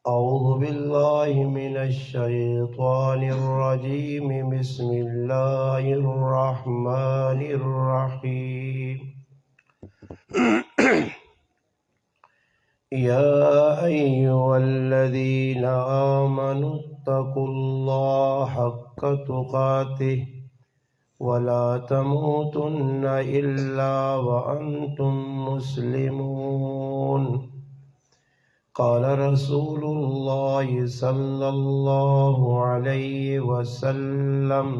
أعوذ بالله من الشيطان الرجيم بسم الله الرحمن الرحيم يا أيها الذين آمنوا اتقوا الله حق تقاته ولا تموتن إلا وأنتم مسلمون قال رسول الله صلى الله عليه وسلم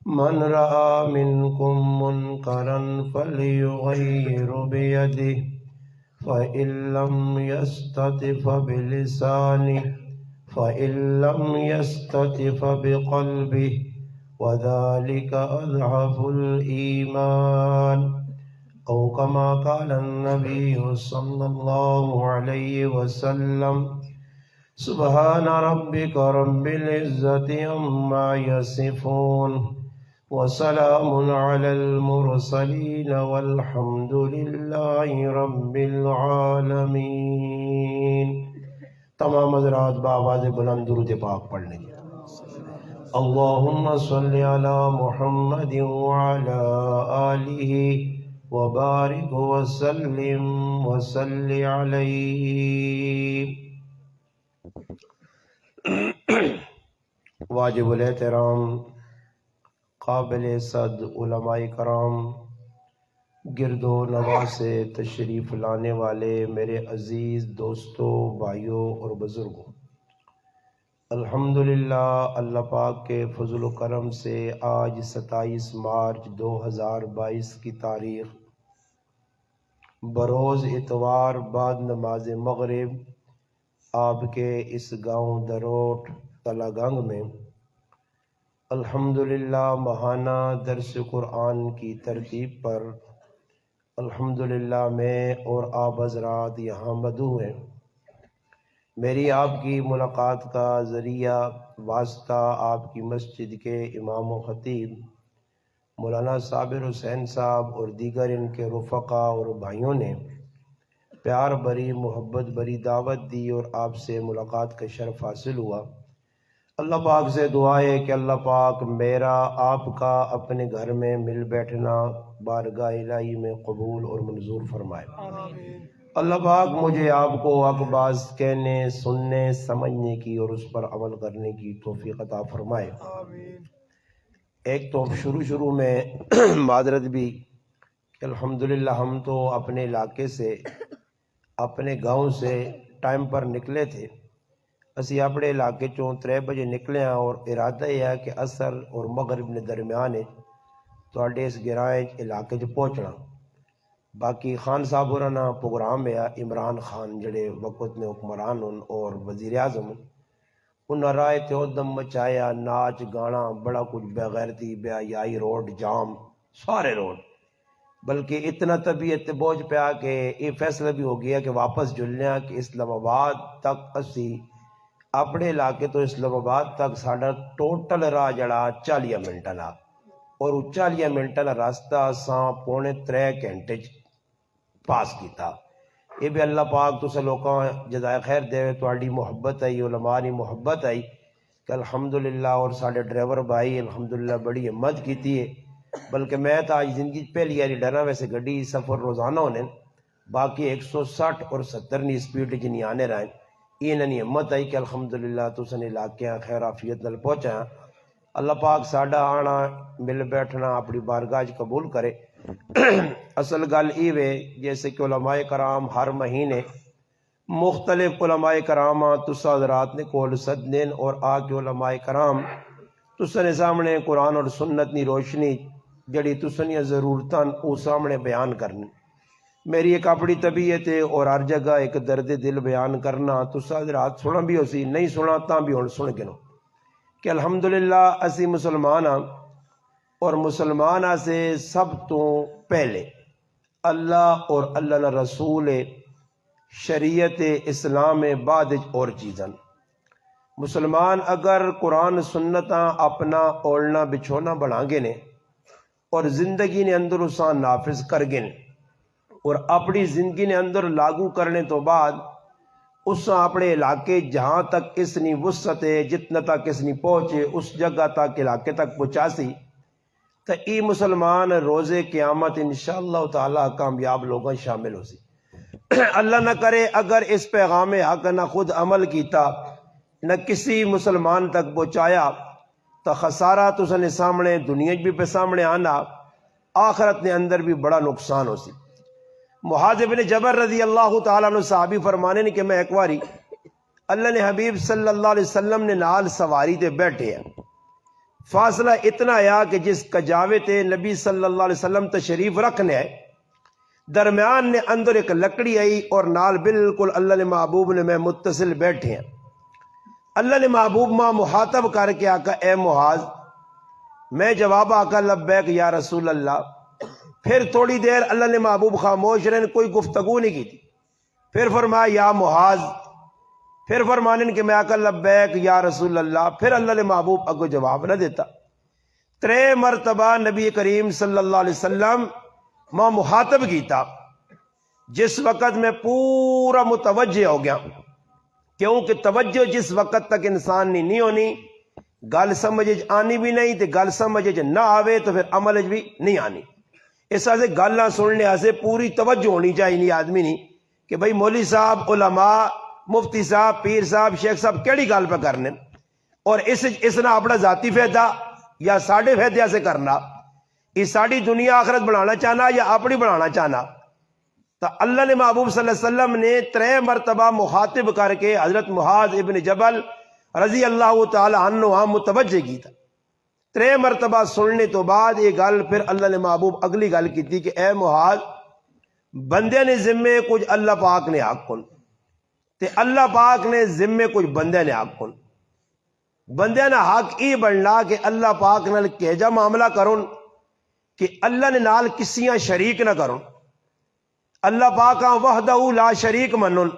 من رأى منكم منكرا فليغير بيده فإن لم يستطع فبلسانه فإن لم يستطع بقلبه وذلك أضعف الإيمان أو كما قال النبي صلى الله عليه وسلم سبحان ربك رب العزة عما يصفون وسلام على المرسلين والحمد لله رب العالمين۔ تمام حضرات بآواز بلند درود پاک پڑھنے کی۔ اللهم صل على محمد وعلى آله وبارك وسلم وصل عليه۔ واجب الاحترام قابل صد علماء کرام، گرد و نواح سے تشریف لانے والے میرے عزیز دوستوں، بھائیوں اور بزرگوں، الحمدللہ اللہ پاک کے فضل و کرم سے آج 27 مارچ 2022 کی تاریخ بروز اتوار بعد نماز مغرب آپ کے اس گاؤں دروٹ تلا گنگ میں الحمدللہ ماہانہ درس قرآن کی ترتیب پر الحمدللہ میں اور آپ حضرات یہاں مدعو ہیں۔ میری آپ کی ملاقات کا ذریعہ واسطہ آپ کی مسجد کے امام و خطیب مولانا صابر حسین صاحب اور دیگر ان کے رفقا اور بھائیوں نے پیار بری محبت بری دعوت دی اور آپ سے ملاقات کا شرف حاصل ہوا۔ اللہ پاک سے دعا ہے کہ اللہ پاک میرا آپ کا اپنے گھر میں مل بیٹھنا بارگاہ الہی میں قبول اور منظور فرمائے۔ اللہ پاک مجھے آپ کو حق بات کہنے، سننے، سمجھنے کی اور اس پر عمل کرنے کی توفیق عطا فرمائے۔ ایک تو شروع میں معذرت بھی کہ الحمدللہ ہم تو اپنے علاقے سے اپنے گاؤں سے ٹائم پر نکلے تھے۔ اسی اپنے علاقے چوں 3 بجے نکلے ہیں اور ارادہ یہ ہے کہ عصر اور مغرب نے درمیان تواڈے اس گرائیں علاقے چ پہنچنا۔ باقی خان صاحب ہوراں پروگرام ہے عمران خان جڑے وقت نے حکمران اور وزیر اعظم انہاں رائے تے ادم مچایا، ناچ گانا بڑا کچھ، بے غیرتی بے حیائی، روڈ جام سارے روڈ، بلکہ اتنا طبیعت تے بوجھ پیا کہ یہ فیصلہ بھی ہو گیا کہ واپس جلنے کہ اسلام آباد تک اسی اپنے علاقے تو اسلام آباد تک ساڈا ٹوٹل راہ جڑا 40 منٹاں دا، اور وہ 40 منٹاں دا راستہ اساں 2.5 گھنٹے پاس کیتا۔ یہ بھی اللہ پاک تساں لوکاں جزائے خیر دے، تہاڈی محبت آئی، علماء دی محبت آئی کہ الحمدللہ، اور ساڈے ڈرائیور بھائی الحمدللہ بڑی ہمت کیتی ہے۔ بلکہ میں تو آج زندگی پہلی باری ڈرا، ویسے گڈی سفر روزانہ ہونے، باقی 160 اور 70 نی سپیڈ جنی آنے رہے، یہ انہاں ہمت آئی کہ الحمدللہ تساں علاقے خیر عافیت نال پہنچا۔ اللہ پاک ساڈا آنا مل بیٹھنا اپنی بارگاہ قبول کرے۔ اصل گل یہ ہے جیسے کہ علماء کرام ہر مہینے مختلف علماء کرام تساں حضرات نے کول سدنے اور آ کے علماء کرام تساں نے سامنے قرآن اور سنت نی روشنی جڑی تساں دی ضرورتاں او سامنے بیان کرنی۔ میری ایک اپنی طبیعت ہے اور ہر جگہ ایک درد دل بیان کرنا، تساں حضرات سنا بھی ہو سی، نہیں سنا تاں بھی ہن سن کے نو کہ الحمدللہ اسی مسلمان ہاں، اور مسلمان سے سب تو پہلے اللہ اور اللہ کا رسول شریعت اسلام بعد اور چیزاں۔ مسلمان اگر قرآن سنتاں اپنا اولنا بچھونا بنا گے نے اور زندگی نے اندر اساں نافذ کر گے نے اور اپنی زندگی نے اندر لاگو کرنے تو بعد اس اپنے علاقے جہاں تک اس نی وسعت ہے جتنا تک اس نی پہنچے اس جگہ تک علاقے تک پہنچا سی تو ای مسلمان روز قیامت انشاءاللہ تعالی کامیاب لوگوں شامل ہو سی۔ اللہ نہ کرے اگر اس پیغام حق نہ خود عمل کیتا نہ کسی مسلمان تک پہنچایا تو خسارہ تو سنے سامنے دنیا بھی پہ سامنے آنا آخرت نے اندر بھی بڑا نقصان ہو سی۔ معاذ بن جبل رضی اللہ تعالیٰ عنہ صحابی فرمانے نے کہ میں ایک باری اللہ نے حبیب صلی اللہ علیہ وسلم نے نال سواری تے بیٹھے ہیں، فاصلہ اتنا آیا کہ جس کجاوے تے نبی صلی اللہ علیہ وسلم تشریف رکھنے ہے درمیان نے اندر ایک لکڑی آئی اور نال بالکل اللہ نے محبوب نے میں متصل بیٹھے ہیں۔ اللہ نے محبوب ماں مخاطب کر کے آقا اے معاذ، میں جواب آقا لبیک یا رسول اللہ۔ پھر تھوڑی دیر اللہ نے محبوب خاموش رہے، کوئی گفتگو نہیں کی تھی۔ پھر فرمایا یا معاذ، پھر فرمانے کہ میں آقا لبیک یا رسول اللہ۔ پھر اللہ نے محبوب اگو جواب نہ دیتا۔ 3 مرتبہ نبی کریم صلی اللہ علیہ وسلم ماں مخاطب کیتا، جس وقت میں پورا متوجہ ہو گیا، کیونکہ توجہ جس وقت تک انسان نہیں ہونی گل سمجھ آنی بھی نہیں، تے گل سمجھ نہ آوے تو پھر عمل بھی نہیں آنی۔ اس واسطے گلاں سننے سے پوری توجہ ہونی چاہیے آدمی نہیں کہ بھئی مولوی صاحب، علماء، مفتی صاحب، پیر صاحب، شیخ صاحب کیڑی گل پہ کرنے اور اس نے اپنا ذاتی فائدہ یا ساڑھے فائدے سے کرنا، یہ ساری دنیا آخرت بنانا چاہنا یا اپنی بنانا چاہنا۔ تو اللہ نے محبوب صلی اللہ علیہ وسلم نے 3 مرتبہ مخاطب کر کے حضرت معاذ ابن جبل رضی اللہ تعالی عنہ متوجہ کی تھا۔ 3 مرتبہ سننے تو بعد یہ گل پھر اللہ نے محبوب اگلی گل کی تھی کہ اے معاذ، بندے نے ذمے کچھ اللہ پاک نے حق کن تے اللہ پاک نے ذمے کچھ بندے نے حق کن۔ بندے نے حق ای بننا کہ اللہ پاک نال کہجا معاملہ کرن کہ اللہ نے نال کسیاں شریک نہ کرن، اللہ پاک وحدہ لا شریک منن،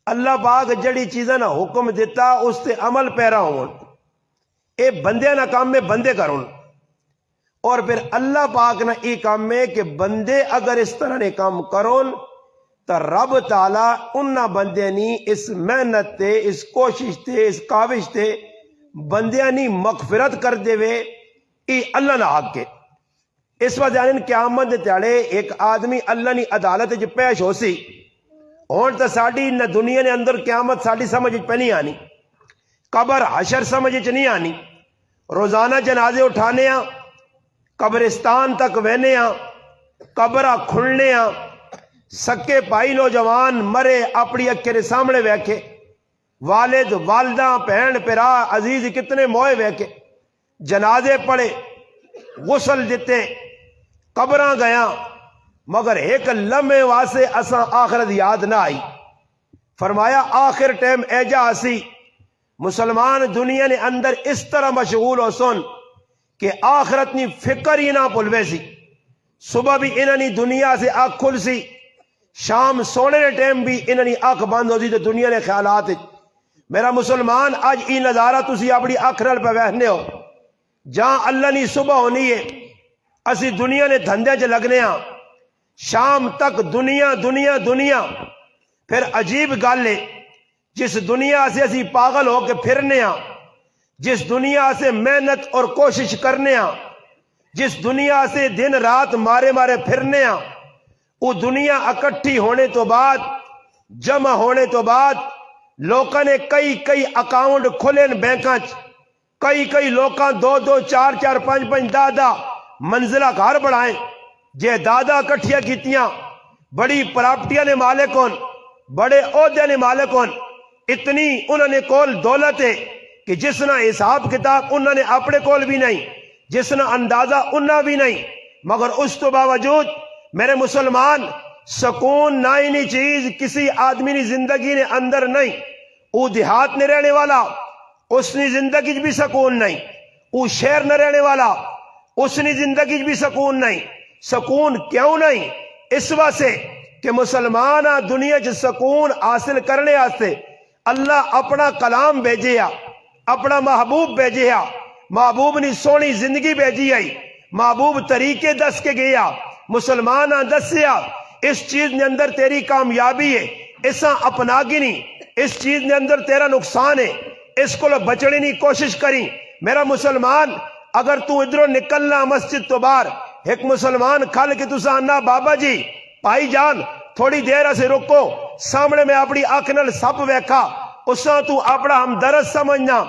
اللہ پاک جڑی چیزیں نہ حکم دیتا اس تے عمل پیرا ہون، اے بندے نہ کام میں بندے کرن۔ اور پھر اللہ پاک نہ ای کام میں کہ بندے اگر اس طرح نے کام کرن تو رب تعالی انہاں بندے نی اس محنت تے، اس کوشش تے، اس کاوش تے بندے نی مغفرت کر دے وے، ای اللہ نہ حق کے۔ اس وجہ قیامت دے تیڑے ایک آدمی اللہ نی عدالت جو پیش ہو سی، ہون تو ساڑی نہ دنیا نے اندر قیامت ساڑی سمجھ پہ نہیں آنی، قبر حشر سمجھ نہیں آنی، روزانہ جنازے اٹھانے ہاں، قبرستان تک وہنے ہاں، قبرہ کھلنے ہاں، سکے پائی نوجوان مرے اپنی اکھے سامنے ویکھے، والد والدہ بہن پرا عزیز کتنے موئے ویکھے، جنازے پڑے، غسل دیتے، قبراں گیا، مگر ایک لمحے واسے اساں آخرت یاد نہ آئی۔ فرمایا آخر ٹائم ایجا اسی مسلمان دنیا نے اندر اس طرح مشغول ہو سن کہ آخرت نی فکر ہی نہ پلوے سی، صبح بھی انہاں نی دنیا سے آنکھ کھل سی، شام سونے نے ٹائم بھی انہاں نی آنکھ بند ہو سی تو دنیا نے خیالات۔ میرا مسلمان آج ای نظارہ تسی اپنی آنکھ نال پہ ویکھنے ہو، جہاں اللہ نی صبح ہونی ہے اسی دنیا نے دھندے چ لگنے ہاں، شام تک دنیا دنیا دنیا۔ پھر عجیب گل ہے، جس دنیا سے اسی پاگل ہو کے پھرنے ہاں، جس دنیا سے محنت اور کوشش کرنے ہاں، جس دنیا سے دن رات مارے مارے پھرنے ہاں، وہ دنیا اکٹھی ہونے تو بعد، جمع ہونے تو بعد لوکاں نے کئی اکاؤنٹ کھولے بینکاں چ، کئی لوکاں 2 4 5 10 منزلہ گھر بڑھائیں، جے دادا کٹھیاں کیتیاں، بڑی پراپرٹیاں نے مالک ہون، بڑے عہدے نے مالک ہون، اتنی انہوں نے کول دولت ہے کہ جس نہ حساب کتاب انہوں نے اپنے کول بھی نہیں، جس نہ اندازہ انہوں بھی نہیں، مگر اس تو باوجود میرے مسلمان سکون نائنی چیز کسی آدمی نے زندگی نے اندر نہیں۔ وہ دیہات نے رہنے والا اس نے زندگی بھی سکون نہیں، وہ شہر نہ رہنے والا اس نے زندگی بھی سکون نہیں۔ سکون کیوں نہیں؟ اس واسطے کہ مسلمان دنیا چ سکون حاصل کرنے آستے اللہ اپنا کلام بھیجیا، اپنا محبوب بھیجیا، محبوب نے سونی زندگی بھیجی آئی، محبوب طریقے دس کے گیا، مسلمان دسیا اس چیز نے اندر تیری کامیابی ہے، اسا اپنا گی نہیں، اس چیز نے اندر تیرا نقصان ہے، اس کو بچنے نہیں کوشش کری۔ میرا مسلمان اگر تو ادھروں نکلنا مسجد تو باہر ایک مسلمان کھل کے تسا آنا بابا جی بھائی جان تھوڑی دیر سے رکو، سامنے میں اپنی اکھ نال سپ ویکھا، اساں تو اپنا ہمدرد سمجھنا،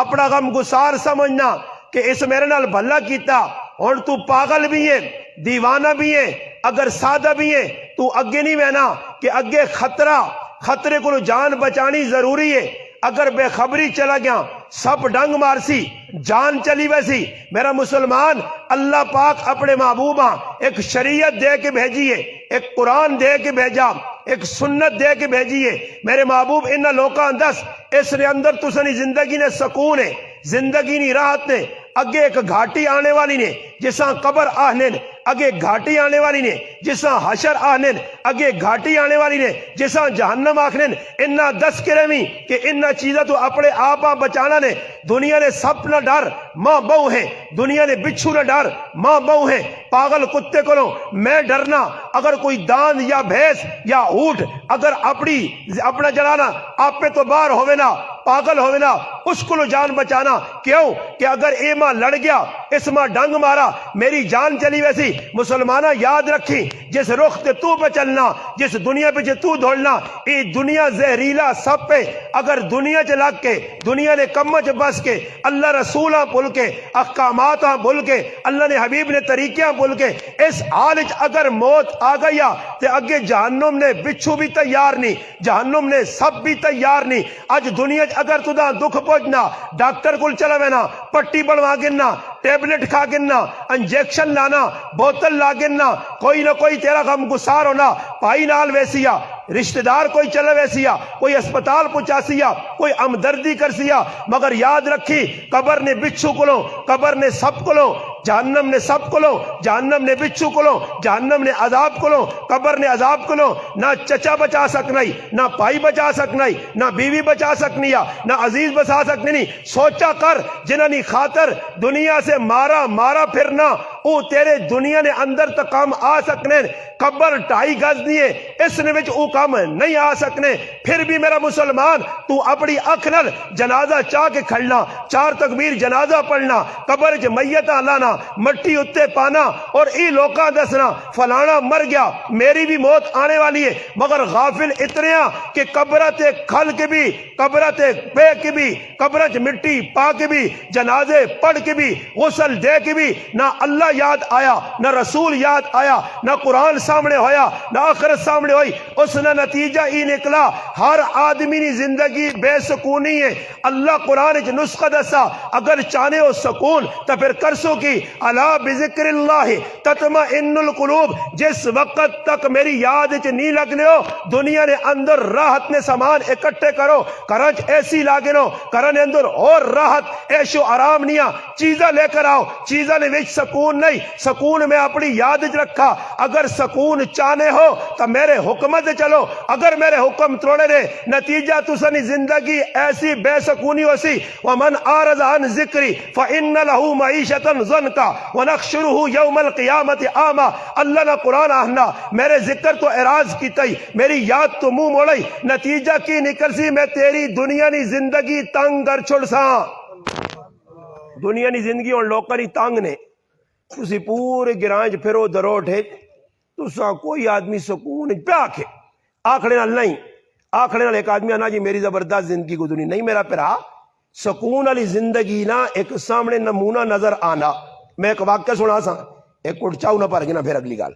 اپنا غم گسار سمجھنا کہ اس میرے نال بھلا کیتا، اور تو پاگل بھی ہے، دیوانہ بھی ہے، اگر سادہ بھی ہے تو اگے نہیں بہنا کہ اگے خطرے کو جان بچانی ضروری ہے۔ اگر بے خبری چلا گیا سب ڈنگ مارسی جان چلی ویسی۔ میرا مسلمان اللہ پاک اپنے محبوبہ ایک شریعت دے کے بھیجیے، ایک قرآن دے کے بھیجا، ایک سنت دے کے بھیجیے۔ میرے محبوب انہا لوکاں دس اس نے اندر تسنی زندگی نے سکون ہے، زندگی نہیں راحت نے۔ اگے ایک گھاٹی آنے والی نے جساں قبر آہنن، اگے گھاٹی آنے والی نے جساں حشر آہنن، اگے گھاٹی آنے والی نے جساں جہنم آکھنن۔ انہا دس کے رہویں کہ انہا چیزہ تو اپنے آپا بچانا نے۔ دنیا نے سپ نہ ڈر ماں بہو ہیں، دنیا نے بچھو نہ ڈر ماں بہو ہیں۔ پاگل کتے کو میں ڈرنا، اگر کوئی داند یا بھینس یا اونٹ اگر اپنا جلانا آپ پہ تو بار ہوئے نا، پاگل ہوئے نا، اس کو جان بچانا۔ کیوں کہ اگر اے ماں لڑ گیا، اس ماں ڈنگ مارا، میری جان چلی ویسی۔ مسلمانہ یاد رکھی جس رخ تے تو پہ چلنا، جس دنیا پہ تو دھولنا، اے دنیا زہریلا سب پہ۔ اگر دنیا چ لگ کے دنیا نے کمچ بس کے اللہ رسولہ بھول کے احکامات بھول کے اللہ نے حبیب نے طریقیاں بھول کے اس حالچ اگر موت آ گیا تے اگے جہنم نے بچھو بھی تیار نہیں، جہنم نے سب بھی تیار نہیں۔ اج دنیا اگر تدا دکھ پہنچنا ڈاکٹر کو چلا وینا، پٹی بنوا گننا، ٹیبلٹ کھا گننا، انجیکشن لانا، بوتل لا گننا، کوئی نہ کوئی تیرا غم گسار ہونا، پائی نال ویسیا، رشتہ دار کوئی چلا ویسیا، کوئی اسپتال پہنچاسیا، کوئی ہمدردی کرسیا۔ مگر یاد رکھی قبر نے بچھو کو لو، قبر نے سب کو لو، جہنم نے سب کو لو، جہنم نے بچھو کو لو، جہنم نے عذاب کو لو، قبر نے عذاب کو لو۔ نہ چچا بچا سکنائی، نہ بھائی بچا سکنائی، نہ بیوی بچا سکنی، نہ عزیز بچا سکنی نہیں۔ سوچا کر جنہاں نے خاطر دنیا سے مارا پھرنا، او تیرے دنیا نے اندر تک کام آ سکنے۔ قبر 2.5 گز دیئے اس نے وچ او کام نہیں آ سکنے۔ پھر بھی میرا مسلمان تو اپنی اکھ نال جنازہ چاہ کے کھڑنا، 4 تکبیر جنازہ پڑھنا، قبر چ میتاں لانا، مٹی اتے پانا، اور ای لوکاں دسنا فلانا مر گیا، میری بھی موت آنے والی ہے۔ مگر غافل اتنیا کہ قبرہ تے کھل کے بھی، قبرہ تے پے کے بھی، قبرہ چ مٹی پا کے بھی، جنازے پڑھ کے بھی، غسل دے کے بھی نہ اللہ یاد آیا، نہ رسول یاد آیا، نہ قرآن سامنے ہویا، نہ آخرت سامنے ہوئی۔ اس نے نتیجہ ہی نکلا ہر آدمی نے زندگی بے سکونی ہے۔ اللہ قرآن چ نسخہ دسا اگر چاہنے ہو سکون تو پھر کرسو کی الا بذکر اللہ تطمئن القلوب۔ جس وقت تک میری یاد چ نہیں لگنے ہو دنیا نے اندر راحت نے سامان اکٹھے کرو، کرنچ ایسی لاگنو کرن اندر اور راحت عیش و آرام نہیں، چیزاں لے کر آؤ، چیزاں نے وچ سکون نہیں۔ سکون میں اپنی یاد چ رکھا، اگر سکون چاہنے ہو تو میرے حکمت چلو، اگر میرے حکم توڑے نے نتیجہ تسنی زندگی ایسی بے سکونی ہو سی۔ ومن اعرض عن ذکری فإن له معیشتا ضنکا ونحشره یوم القیامت اعمی۔ اللہ نے قرآن آہنا میرے ذکر تو اعراض کی تئی، میری یاد تو منہ موڑی، نتیجہ کی نکل سی میں تیری دنیا نی زندگی تنگ کر چھڑ سا۔ دنیا نی زندگی اور لوکاں نی تنگ نے، تسی پورے گرانج پھرو دروٹ ہے، تسا کوئی آدمی سکون پہ آکھے، آکھنے نال نہیں، آکھنے نال ایک آدمی آنا جی میری زبردست زندگی گزری نہیں۔ میرا پھرا سکون والی زندگی نا ایک سامنے نمونہ نظر آنا۔ میں ایک واقعہ سنا سا، ایک اٹھ چاہو نہ پار گنا پھر اگلی گال۔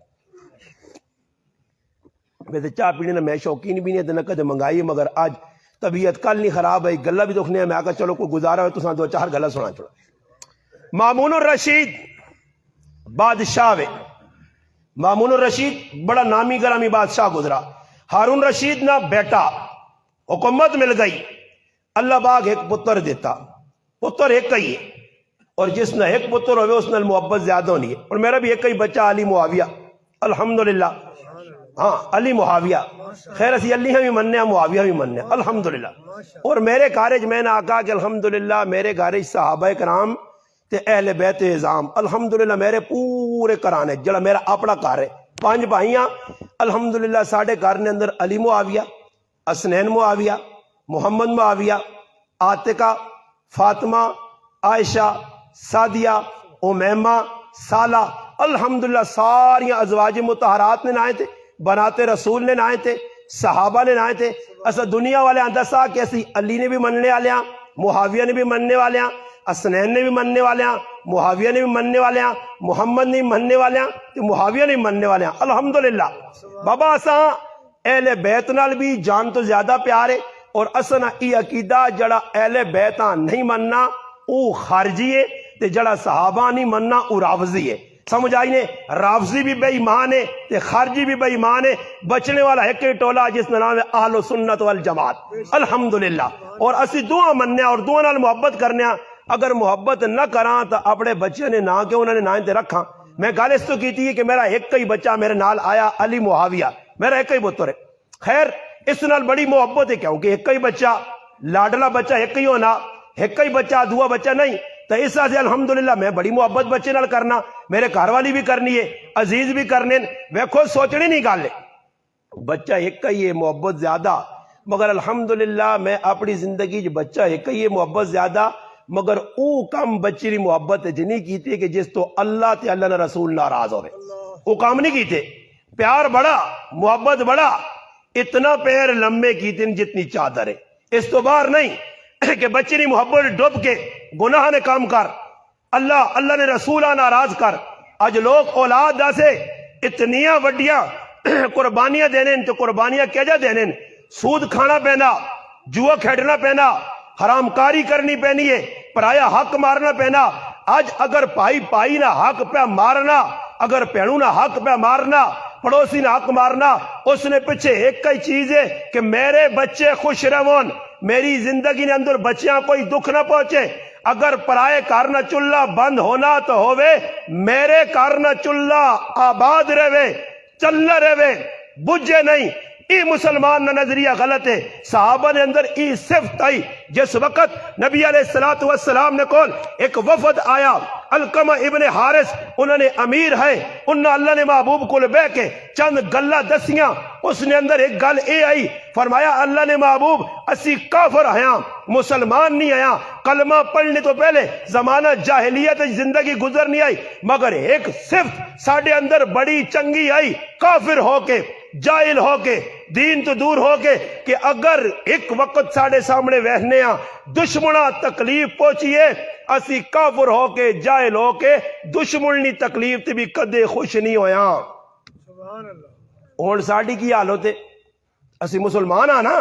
ویسے چاہ پینے نہ میں شوقین بھی نہیں، نہ کدے منگائی، مگر آج طبیعت کل نہیں خراب ہے، گلہ بھی دکھنے میں آکا چلو کوئی گزارا ہوئے تو ساں 2-4 گلہ سنا چھوڑا۔ مامون الرشید بادشاہ وے، مامون الرشید بڑا نامی گرامی بادشاہ گزرا۔ ہارون رشید نہ بیٹا، حکومت مل گئی، اللہ باغ ایک پتر دیتا، پتر ایک ہی ہے، اور جس نہ ایک پتر ہوئے اس نے محبت زیادہ ہونی ہے۔ اور میرا بھی ایک ہی بچہ علی معاویہ، الحمدللہ، ہاں علی معاویہ، خیر اسی علی ہم بھی مننے ہیں، معاویہ بھی مننے ہیں الحمدللہ۔ اور میرے کارج میں نے آقا کہ الحمدللہ میرے کارج صحابہ کرام تے اہل بیت اعظام، الحمدللہ میرے پورے کرانے جڑا میرا اپنا کار ہے، 5 بھائیاں، الحمدللہ ساڑھے گھر نے اندر علی معاویہ، اسنین معاویہ، محمد معاویہ، عاتقہ، فاطمہ، عائشہ، سعدیہ، امیمہ، سالہ، الحمدللہ ساری ازواج مطہرات نے نائے تھے، بناتے رسول نے نائے تھے، صحابہ نے نائے تھے۔ اسا دنیا والے اندسا کہ اسی علی نے بھی مننے والے ہیں، معاویہ نے بھی مننے والے ہیں، اسنین نے بھی مننے والے ہیں، معاویہ نے بھی مننے والے ہیں، محمد نے بھی مننے والے ہیں، تو معاویہ نے بھی مننے والے ہیں، الحمدللہ۔ بابا اساں اہل بیت نال بھی جان تو زیادہ پیارے، اور اسنا ای عقیدہ جڑا اہل بیتاں نہیں مننا او خارجی ہے، تے جڑا صحابہ نہیں مننا او رافضی ہے۔ سمجھ آئی نے؟ رافضی بھی بے ایمان ہے تے خارجی بھی بے ایمان ہے۔ بچنے والا ایک ہی ٹولا جس کا نام ہے اہل سنت والجماعت، الحمدللہ۔ اور اسی دعا مننے اور دعا نال محبت کرنے، اگر محبت نہ کراں تو اپنے بچے نے نہ کہ انہوں نے نہ تے رکھاں۔ میں گل اس تو کیتی ہے کہ میرا ایک ہی بچہ میرے نال آیا، علی معاویہ، میرا ایک ہی پتر ہے۔ خیر اس نال بڑی محبت ہے، کیونکہ ایک ہی بچہ، لاڈلا بچہ ایک ہی ہونا، ایک ہی بچہ دعا بچہ نہیں، تو اس سے الحمدللہ میں بڑی محبت بچے نال کرنا، میرے گھر والی بھی کرنی ہے، عزیز بھی کرنے، ویکھو سوچنی نہیں گل ہے، بچہ ایک ہی ہے، محبت زیادہ، مگر الحمدللہ میں اپنی زندگی جو بچہ ایک ہی ہے، محبت زیادہ، مگر او کم بچی دی محبت جنی کیتے کہ جس تو اللہ تے اللہ نے رسول ناراض ہوئے، او کام نہیں کیتے۔ پیار بڑا، محبت بڑا، اتنا پیر لمبے کیتے جتنی چادر ہے، اس تو باہر نہیں کہ بچی دی محبت ڈوب کے گناہ نے کام کر، اللہ نے رسولہ ناراض کر۔ اج لوگ اولاد دا سے اتنیاں وڈیاں قربانیاں دینے، تو قربانیاں کیا جا دینے، سود کھانا پینا، جوا کھیڈنا پینا، حرام کاری کرنی پینی ہے، پرایا حق مارنا پینا۔ آج اگر پائی نہ حق پہ مارنا، اگر پہنو نہ حق پہ مارنا، پڑوسی نہ حق مارنا، اس نے پیچھے ایک ہی چیز ہے کہ میرے بچے خوش رہون، میری زندگی نے اندر بچیاں کوئی دکھ نہ پہنچے۔ اگر پرائے کارنا چلہ بند ہونا تو ہوئے، میرے کارنا چلہ آباد رہے، چل رہے، بجھے نہیں۔ ای مسلمان نہ نظریہ غلط ہے۔ صحابہ نے اندر ای صفت آئی، جس وقت نبی علیہ السلام نے کون ایک وفد آیا، علقمہ ابن حارث، انہوں نے امیر ہے، انہوں اللہ نے محبوب کو بے کے چند گلہ دسیاں، اس نے اندر ایک گل اے آئی، فرمایا اللہ نے محبوب اسی کافر آیا، مسلمان نہیں آیا، کلمہ پڑھنے تو پہلے زمانہ جاہلیت زندگی گزر نہیں آئی، مگر ایک صفت ساڑھے اندر بڑی چنگی آئی، کافر ہو کے، جاہل ہو کے، دین تو دور ہو کے، کہ اگر ایک وقت ساڑھے سامنے وہنے دشمنہ تکلیف پہنچیے، اسی کافر ہو کے، جاہل ہو کے، دشمنی تکلیف تے بھی کدے خوش نہیں ہویا۔ اور ساڑھی کی حال ہوتے، اسی مسلمان آنا،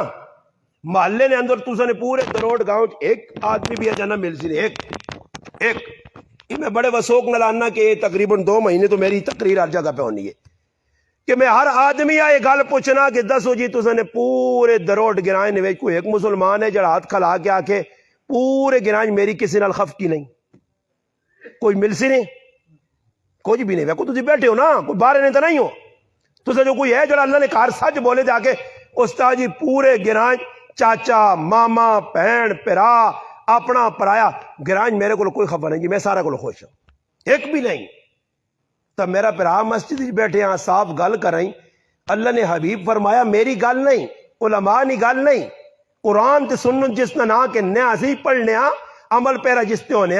محلے نے اندر تو نے پورے دروڑ گاؤں ایک آدمی بھی اجانا مل سی ایک یہ میں بڑے وسوق نلانا کہ تقریباً 2 مہینے تو میری تقریر ہر جگہ پہ ہونی ہے کہ میں ہر آدمی آئے گل پوچھنا کہ دسو جی تو نے پورے دروڑ گرائن میں کوئی ایک مسلمان ہے جڑا ہاتھ کھلا کے آکے پورے گرائن میری کسی نال خف کی نہیں، کوئی مل سی نہیں، کوئی بھی نہیں، ویکو تسی بیٹھے ہو نا، کوئی باہر نہیں تو نہیں ہو، تو جو کوئی ہے جو اللہ نے کار سچ بولے جا کے استاد جی پورے گرائن چاچا ماما بہن پرا اپنا پرایا گرائن میرے کو کوئی خبر نہیں جی، میں سارا کو خوش ہوں، ایک بھی نہیں۔ تب میرا پرا مسجد بیٹھے ہاں صاف گل کر رہی، اللہ نے حبیب فرمایا میری گل نہیں، علماء نی گل نہیں، قرآن تے سنن جس نے نہ کہ نیا سی پڑھنے عمل پیرا جس تے ہونے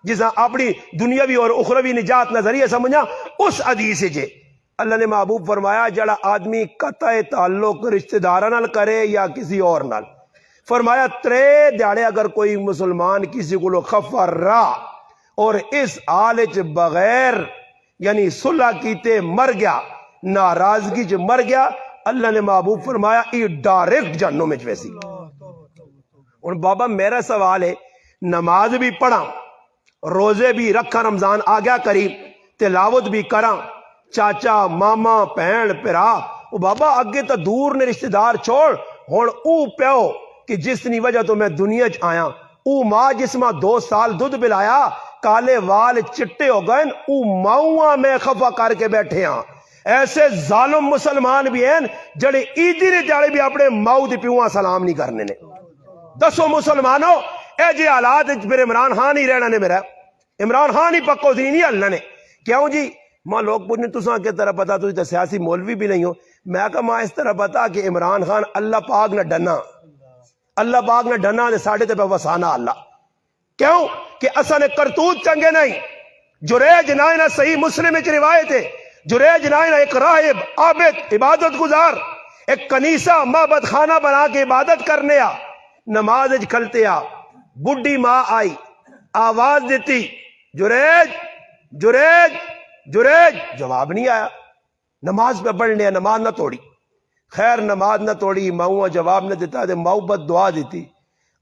جس اپنی دنیاوی اور اخروی نجات نظریہ سمجھا اس حدیث جے اللہ نے محبوب فرمایا جڑا آدمی قطع تعلق رشتہ داراں نال کرے یا کسی اور نال، فرمایا 3 دیہڑے اگر کوئی مسلمان کسی کو خفر رہا اور اس حال وچ بغیر یعنی صلح کیتے مر گیا، ناراضگی چ مر گیا، اللہ نے محبوب فرمایا یہ ڈائریکٹ جہنم وچ ویسی۔ اور بابا میرا سوال ہے، نماز بھی پڑھاں، روزے بھی رکھاں، رمضان آ گیا قریب، تلاوت بھی کراں، چاچا ماما بہن پرا، او بابا اگے تو دور نے رشتہ دار چھوڑ، ہن او پیو کہ جس نی وجہ تو میں دنیا چ آیا، او ماں جس ماں 2 سال دودھ پلایا، کالے وال چٹے ہو گئے، او ماؤں میں خفا کر کے بیٹھے ہاں۔ ایسے ظالم مسلمان بھی ہیں جڑے عیدی نے جڑے بھی اپنے ماؤں دی پیواں سلام نہیں کرنے نے۔ دسو مسلمانوں اے جی حالات پھر عمران خان ہی رہنا نے، میرا عمران خان ہی پکو سی نہیں اللہ نے، کیوں جی؟ ماں لوگ پوچھنے تساں کے طرح پتا تو سیاسی مولوی بھی نہیں ہو، میں کہا ماں اس طرح بتا کہ عمران خان اللہ پاک نہ ڈنا، اللہ پاک نے ڈنا دے ساڑھے تے پہ وسانا اللہ کیوں کہ اسا نے کرتوت چنگے نہیں۔ جریج نائنہ صحیح مسلم وچ روایت ہے، جریج نائنہ ایک راہب عابد عبادت گزار ایک کنیسہ معبد خانہ بنا کے عبادت کرنے آ، نماز وچ کھلتے آ، بڈھی ماں آئی آواز دیتی جریج جریج جریج، جواب نہیں آیا، نماز پہ پڑھنے آ، نماز نہ توڑی، خیر نماز نہ توڑی، ماؤں جواب نہ دیتا دے ماؤں بد دعا دیتی،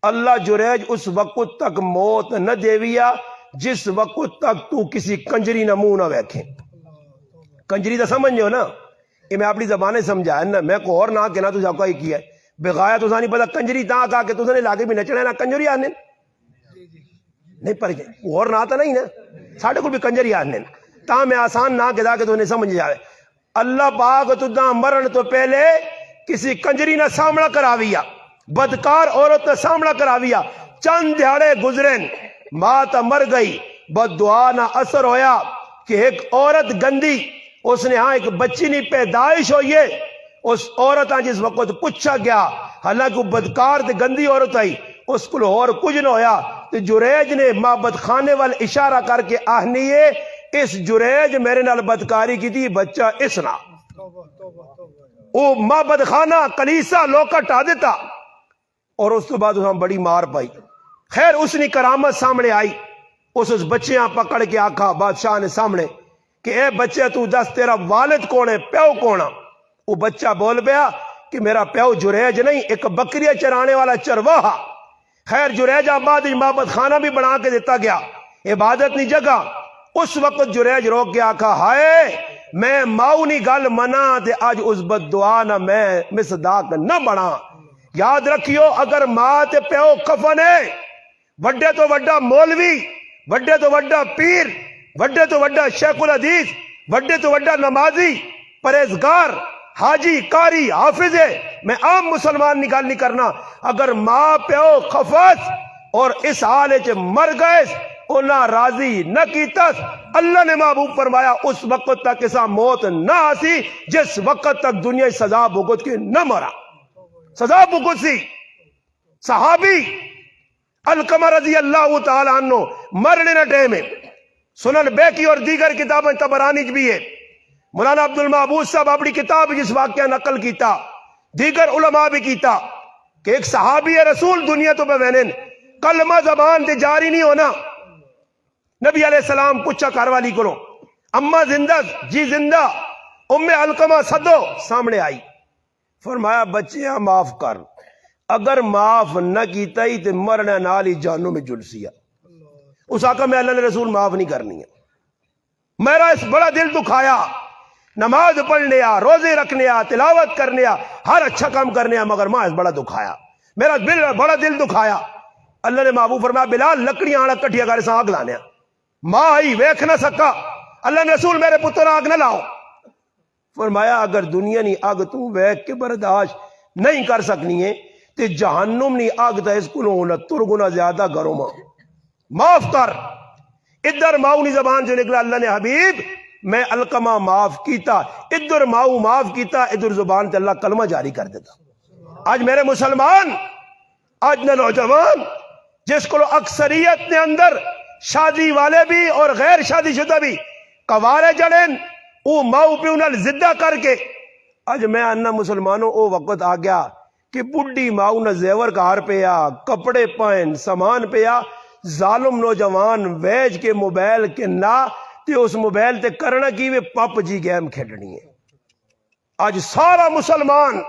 اللہ جریج اس وقت تک موت نہ دیویا جس وقت تک تو کسی کنجری نہ منہ نہ ویکھیں۔ کنجری تو سمجھو نا، یہ میں اپنی زبانیں سمجھایا نا، میں کو اور نہ کہنا تو جاکا ہی کیا ہے بغایا تو نہیں پتا کنجری تا کہا کہ تو نے لاگے بھی نچنا ہے نا کنجری آنے نہیں پر اور نہ تا نہیں نا ساڑھے کو بھی کنجری آنے تا میں آسان نہ کہا کہ تو نے سمجھ جاوے اللہ پاک تو مرن تو پہلے کسی کنجری نہ سامنا کراویا، بدکار عورت نہ سامنا کراویا، چند دیہڑے گزرن ماں تا مر گئی، بد دعا نہ اثر ہویا کہ ایک عورت گندی اس نے ہاں ایک بچی نہیں پیدائش ہوئی ہے، اس عورت جس وقت پوچھا گیا حالانکہ بدکار تے گندی عورت آئی اس کو اور کچھ نہ ہویا، تو جریج نے معبد خانے وال اشارہ کر کے آہنیے اس جریج میرے نال بدکاری کی تھی بچہ اس نا وہ معبد خانہ کلیسا لوکا ٹا دیتا اور اس تو بعد ہم بڑی مار پائی۔ خیر اس نے کرامت سامنے آئی، اس بچیاں پکڑ کے آکھا بادشاہ نے سامنے کہ اے بچے تو دس تیرا والد کون ہے پیو کون ہے؟ وہ بچہ بول پیا کہ میرا پیو جریج نہیں ایک بکریاں چرانے والا چرواہا۔ خیر جریج آباد معبد خانہ بھی بنا کے دیتا گیا، عبادت نہیں جگہ۔ اس وقت جریج روک کے آکھا ہائے میں ماؤ نہیں گل منا تے آج اس بد دعا نہ میں مصداق نہ بنا۔ یاد رکھیو اگر ماں تے پیو کفن ہے، وڈے تو وڈا مولوی، وڈے تو وڈا پیر، وڈے تو وڈا شیخ الحدیث، وڈے تو وڈا نمازی پرہیزگار حاجی قاری حافظ ہے، میں عام مسلمان نکال نہیں کرنا، اگر ماں پیو خفت اور اس حال وچ مر گئے انہاں راضی نہ کیتس اللہ نے محبوب فرمایا اس وقت تک اسا موت نہ آسی جس وقت تک دنیا سزا بھگت کے نہ مرا۔ سزا بھگت سی صحابی علقمہ رضی اللہ تعالی عنہ مرنے نہ ٹائم ہے، سنن بیکی اور دیگر کتابیں طبرانی بھی ہے، مولانا عبد المحبوب صاحب اپنی کتاب جس واقعہ نقل کیتا دیگر علماء بھی کیتا کہ ایک صحابی رسول دنیا تو پہ وینن کلمہ زبان تے جاری نہیں ہونا، نبی علیہ السلام پوچھا گھر والی کو اماں زندہ؟ جی زندہ۔ ام علقمہ صدو، سامنے آئی، فرمایا بچیاں معاف کر، اگر معاف نہ کیتا ہی تے مرنے نال ہی جہنم میں جل سیا۔ اس آقا میں اللہ نے رسول معاف نہیں کرنی ہے، میرا اس بڑا دل دکھایا، نماز پڑھنے آ، روزے رکھنے آ، تلاوت کرنے آ، ہر اچھا کام کرنے آ، مگر ماں اس بڑا دکھایا، میرا بڑا دل دکھایا۔ اللہ نے محبوب فرمایا بلال لکڑیاں آنا کٹھیا کر سا آگ لانے، ماں آئی ویکھ نہ سکا، اللہ نے رسول میرے پتر آگ نہ لاؤ۔ فرمایا اگر دنیا نہیں آگ تو ویکھ کے برداشت نہیں کر سکنی ہے تے جہنم نہیں آگ تا اس کو ہونا ترگنا زیادہ گھروں ماں معاف کر۔ ادھر ماؤ نہیں زبان جو نکلا اللہ نے حبیب میں علقمہ معاف کیتا، ادھر ماؤ معاف کیتا، ادھر زبان تے اللہ کلمہ جاری کر دیتا۔ آج میرے مسلمان، آج نہ نوجوان جس کو اکثریت نے اندر شادی والے بھی اور غیر شادی شدہ بھی کوارے جڑیں او ماؤ پیو نال زدہ کر کے، آج میں انہ مسلمانوں او وقت آ گیا کہ بڈی ماؤ نہ زیور کا ہار پیا، کپڑے پہن، سامان پیا، ظالم نوجوان ویج کے موبائل کے نا تے اس موبائل تے کرنا کی وے پپ جی گیم کھیڈنی ہے۔ آج سارا مسلمان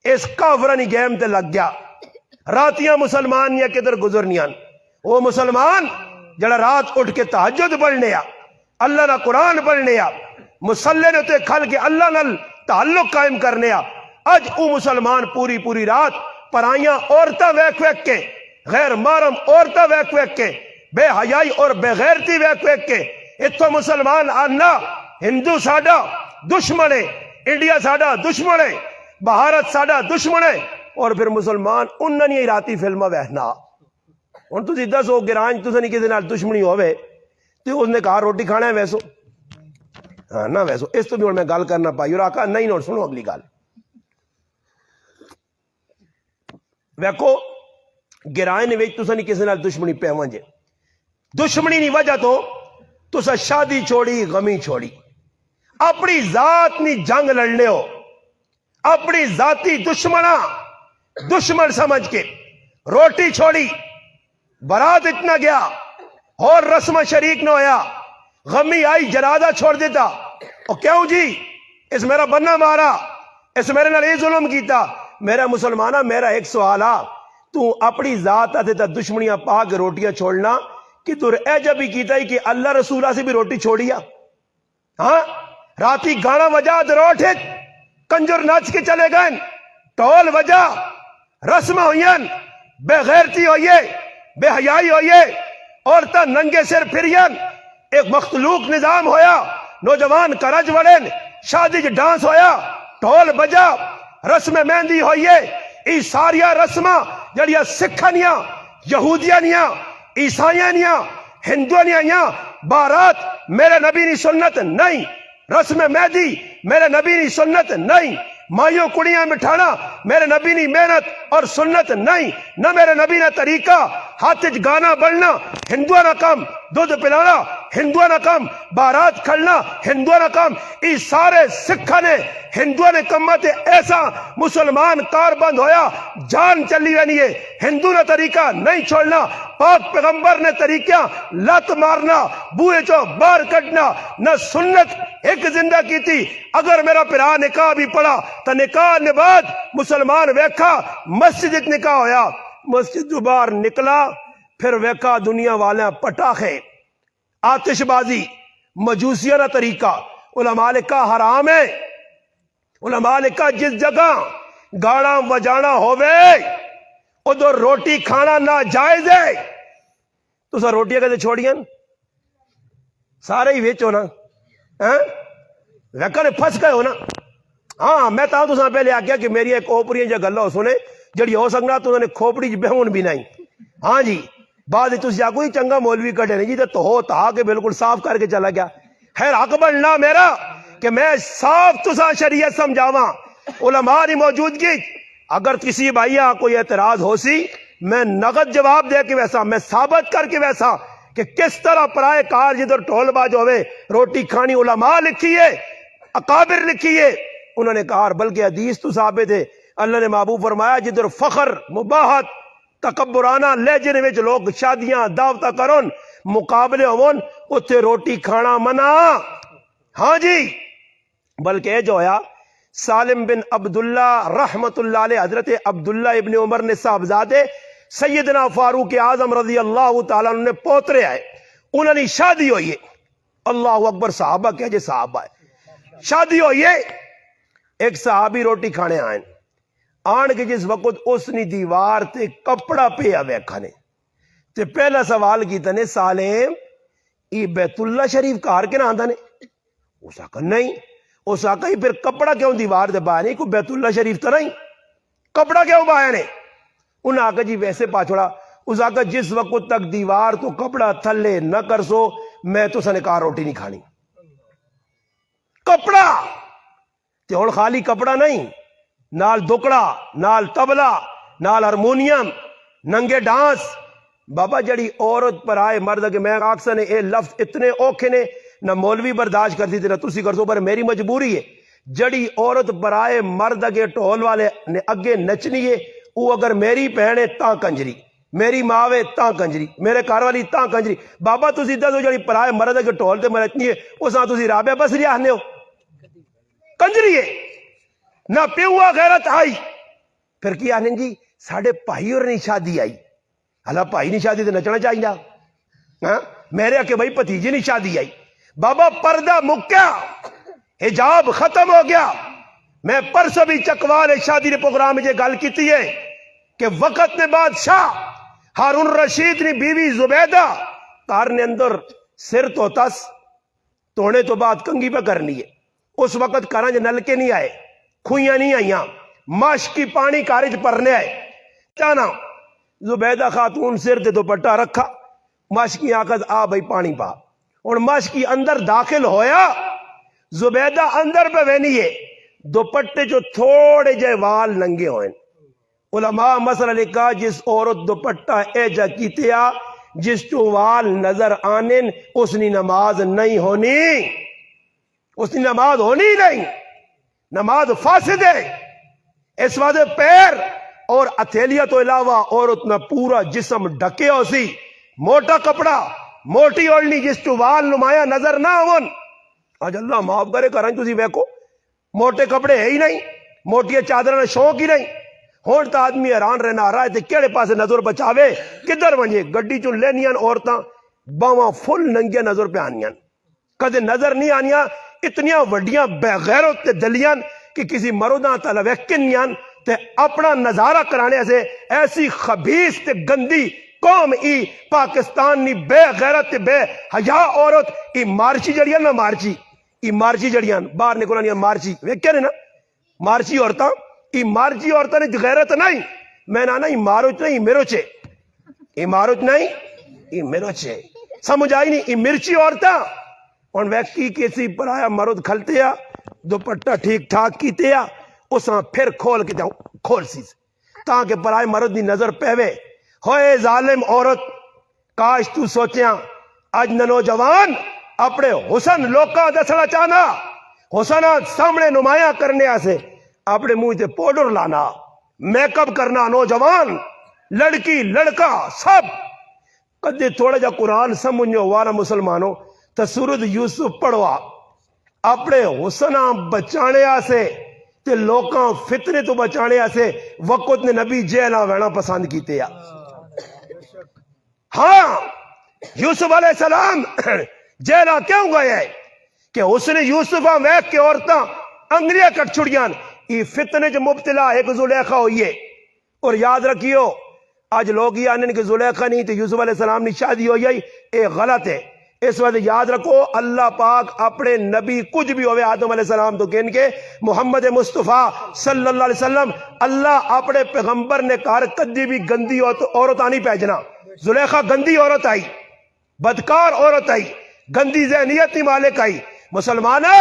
اس کافرانی گیم تے لگ گیا، راتیاں مسلمان یا کدھر گزرنیاں، وہ مسلمان جڑا رات اٹھ کے تہجد پڑھنے آ، اللہ نہ قرآن پڑھنے آ، مسلح نے تے کھل کے اللہ نال تعلق قائم کرنے آ، اج او مسلمان پوری رات پرائیاں عورتاں ویکھ ویکھ کے، غیر محرم عورتاں ویکھ ویکھ کے، بے حیائی اور بے غیرتی ویکھ ویکھ کے، اتھوں مسلمان آنا ہندو ساڈا دشمن ہے، انڈیا ساڈا دشمن ہے، بھارت ساڈا دشمن ہے، اور پھر مسلمان انہاں نہیں راتی فلماں ویکھنا۔ ہن تسی دسو گرانج تساں نہیں کسی نال دشمنی ہوے تے اس نے کہا روٹی کھانا ہے ویسو ہاں نہ ویسو اس تو بھی ہوں میں گل کرنا پائی اور آقا نہیں نوٹ سنو اگلی گل ویکو گرائے نے ویچ تسا نہیں کسی نال دشمنی پیواں جے دشمنی نہیں وجہ تو تسا شادی چھوڑی غمی چھوڑی اپنی ذات نہیں جنگ لڑنے ہو اپنی ذاتی دشمن سمجھ کے روٹی چھوڑی برات اتنا گیا اور رسم شریک نہ ہویا غمی آئی جنازہ چھوڑ دیتا اور کیوں جی اس میرا بننا مارا اس میرے نال یہ ظلم کیتا میرا مسلمانہ میرا ایک سوال آ تو اپنی ذات آتے تا دشمنیاں پا کے روٹیاں چھوڑنا کہ تو ایجا بھی کیتا ہی کہ اللہ رسولہ سے بھی روٹی چھوڑیا ہاں راتی گانا وجہ دروٹ ہے کنجر ناچ کے چلے گئے ٹول وجہ رسم ہوئین بے غیرتی ہوئیے بے حیائی ہوئیے عورتہ ننگے سر پھرین ایک مخلوق نظام ہویا نوجوان کرج وڑین شادی جی ڈانس ہویا ٹول بجا رسم مہندی ہوئیے ای ساریا رسمہ جڑیا سکھنیاں یہودیاں عیسائیاں ہندوانیاں بارات میرے نبی نے سنت نہیں رسم مہندی میرے نبی نے سنت نہیں مائیوں کڑیاں بٹھانا میرے نبی نے محنت اور سنت نہیں نہ میرے نبی نے طریقہ ہاتھ گانا بڑھنا ہندوانہ کم دودھ پلانا ہندوانہ کم بارات کھڑنا ہندوانہ کم ای سارے سکھا نے ہندوانہ کمت ایسا مسلمان کار بند ہویا جان چلی رہنی ہے ہندو نے طریقہ نہیں چھوڑنا پاک پیغمبر نے طریقہ لات مارنا بوئے چو بار کٹنا نہ سنت ایک زندہ کی تھی اگر میرا پرا نکاح بھی پڑا تو نکاح نے بعد مسلمان ویکھا مسجد نکاح ہویا مسجد جو باہر نکلا پھر ویکھا دنیا والے پٹاخے آتش بازی مجوسیانہ طریقہ علماء نے کہا حرام ہے علماء نے کہا جس جگہ گاڑا وجانا ہوئے ادھر روٹی کھانا ناجائز ہے تو سر روٹیاں کہتے چھوڑیاں سارے ہی ویچو نا ویکھا نے پھنس گئے ہو نا ہاں میں تو سا پہلے آ گیا کہ میری ایک اوپری جو گلا سنے جڑی ہو سکنا تو انہوں نے کھوپڑی بہون بھی نہیں ہاں جی بعد تھی جاگو ہی چنگا مولوی کٹے نہیں جی تو ہو تا کہ بالکل صاف کر کے چلا گیا خیر حق بننا میرا کہ میں صاف تسا شریعت سمجھاواں علماء کی موجودگی اگر کسی بھائیہ کوئی اعتراض ہو سی میں نقد جواب دے کے ویسا میں ثابت کر کے ویسا کہ کس طرح پرائے کار جدھر ٹول باج ہوئے روٹی کھانی علماء لکھی ہے اکابر لکھی ہے انہوں نے کہا بلکہ حدیث تو ثابت ہے اللہ نے محبوب فرمایا جدھر فخر مباحت تکبرانہ لہجے وچ لوگ شادیاں دعوتاں کرن مقابلے ہون اتھے روٹی کھانا منع ہاں جی بلکہ یہ جو ہویا سالم بن عبداللہ رحمت اللہ علیہ حضرت عبداللہ ابن عمر نے صاحبزادے سیدنا فاروق اعظم رضی اللہ تعالیٰ عنہ نے پوترے آئے انہوں نے شادی ہوئی ہے اللہ اکبر صحابہ کہہ جے صحابہ ہے شادی ہوئی ہے ایک صحابی روٹی کھانے آئیں آن کے جس وقت اس نے دیوار تے کپڑا پہ آوے کھانے تے پہلا سوال کی تنے سالم ای بیت اللہ شریف کار کے نہ آندھا نے اس آقا نہیں اس آقا ہی پھر کپڑا کیوں دیوار دے بایا نہیں کوئی بیت اللہ شریف تو نہیں کپڑا کیوں بایا نے انہاں آقا جی ویسے پا چھوڑا اس آقا جس وقت تک دیوار تو کپڑا تھلے نہ کر سو میں تو سنے کہا روٹی نہیں کھانی کپڑا تے ہن خالی کپڑا نہیں نال دکڑا نال تبلا نال ہارمونیم ننگے ڈانس بابا جڑی عورت پر آئے مرد کے میں آکسا نے اے لفظ اتنے اوکھے نے نہ مولوی برداشت کرتی تھی نہ تسی کر سو پر میری مجبوری ہے جڑی عورت پر آئے مرد کے ٹول والے نے اگے نچنی ہے وہ اگر میری پہنے تاں کنجری میری ماوے تاں کنجری میرے کار والی تاں کنجری بابا تسی دسو جڑی پر آئے مرد کے ٹول تے مرچنی ہے اس ہاں تسی رابعہ بصری آہنے ہو کنجری ہے نہ پیوا غیرت آئی پھر کیا آنے جی ساڑھے پائی اور نہیں شادی آئی اللہ پائی نہیں شادی تو نچنا چاہیے ہاں میرے آکے بھائی پتیجی نہیں شادی آئی بابا پردہ مکیا حجاب ختم ہو گیا میں پرسوں بھی چکوال شادی نے پروگرام میں یہ گل کیتی ہے کہ وقت نے بادشاہ ہارون رشید نے بیوی زبیدہ کار نے اندر سر تو تس توڑے تو بعد کنگی پہ کرنی ہے اس وقت کرانج نلکے نہیں آئے کھوئیاں نہیں آئیاں ماشک کی پانی کارج پرنے آئے چانا زبیدہ خاتون سر تے دوپٹہ رکھا ماشکی آکد آ بھائی پانی پا اور ماشکی اندر داخل ہویا زبیدہ اندر پہ وینی ہے دوپٹے جو تھوڑے جے وال ننگے ہوئے. علماء مسئلہ لکھا جس عورت دوپٹہ اے جا کیتیا جس تو وال نظر آنے اس نے نماز نہیں ہونی, اس نے نماز ہونی نہیں, نماز فاسد ہے. اس واسطے پیر اور ہتھیلیاں تو علاوہ عورت نہ پورا جسم ڈھکے ہو سی, موٹا کپڑا موٹی اوڑنی جس تو وال نمایاں نظر نہ ہون. آج اللہ معاف کرے کرن تسی ویکھو موٹے کپڑے ہے ہی نہیں, موٹی چادر شوق ہی نہیں. ہون تو آدمی حیران رہنا رہا ہے تے کیڑے پاسے نظر بچاوے کدھر ونجے. گڈی چوں لینیاں عورتاں باواں فل ننگیاں نظر پہ آنیاں, کدے نظر نہیں آنیاں اتنیاں وڈیاں بے غیرت تے دلیاں کہ کسی مرداں تلا ویکھنیاں تے اپنا نظارہ کرانے سے. ایسی خبیث تے گندی قوم ای پاکستان نی بے غیرت تے بے حیا عورت ای مارچی جڑیاں نا, مارچی جڑیاں باہر نکلانیاں مارچی ویکھیا نے نا, مارچی عورتاں ای مارچی عورتاں نے غیرت نہیں. میں نانا ای ماروچ نہیں میرو چے, ای ماروچ نہیں ای میرو چے, سمجھ آئی نہیں. ای مرچی عورتاں ہن ویکھی کسی پرایا مرد کھلتیا دوپٹہ ٹھیک ٹھاک کیتیا اساں پھر کھول کے جاؤ کھول سی تاکہ پرائے مرد دی نظر پہوے. ہوئے ظالم عورت, کاش تو سوچیاں اج نوجوان اپنے حسن لوکاں دسنا چاہنا, حسن سامنے نمایاں کرنے آسے اپنے منہ تے پاؤڈر لانا, میک اپ کرنا. نوجوان لڑکی لڑکا سب کدے تھوڑا جا قرآن سمجھو والا مسلمانوں تو سورۃ یوسف پڑھوا اپنے حسن بچانے آسے تے لوکاں فتنے تو بچانے آسے وقت نے نبی جیلہ وینا پسند کیتے یا. ہاں یوسف علیہ السلام جیلہ کیوں گئے ہے کہ اس نے یوسف ویک کے عورتاں انگلیاں کٹ چھڑیاں ای فتنے جو مبتلا ایک زلیخا ہوئی ہے. اور یاد رکھیو آج لوگ یہ آنے کہ زلیخا نہیں تو یوسف علیہ السلام نے شادی ہوئی ہے, اے غلط ہے. اس وقت یاد رکھو اللہ پاک اپنے نبی کچھ بھی ہوئے آدم علیہ السلام تو کہن کے محمد مصطفیٰ صلی اللہ علیہ وسلم اللہ اپنے پیغمبر نے کہا کدی بھی گندی عورت آنی پہجنا. زلیخا گندی عورت آئی, بدکار عورت آئی, گندی ذہنیت کی مالک آئی. مسلمانہ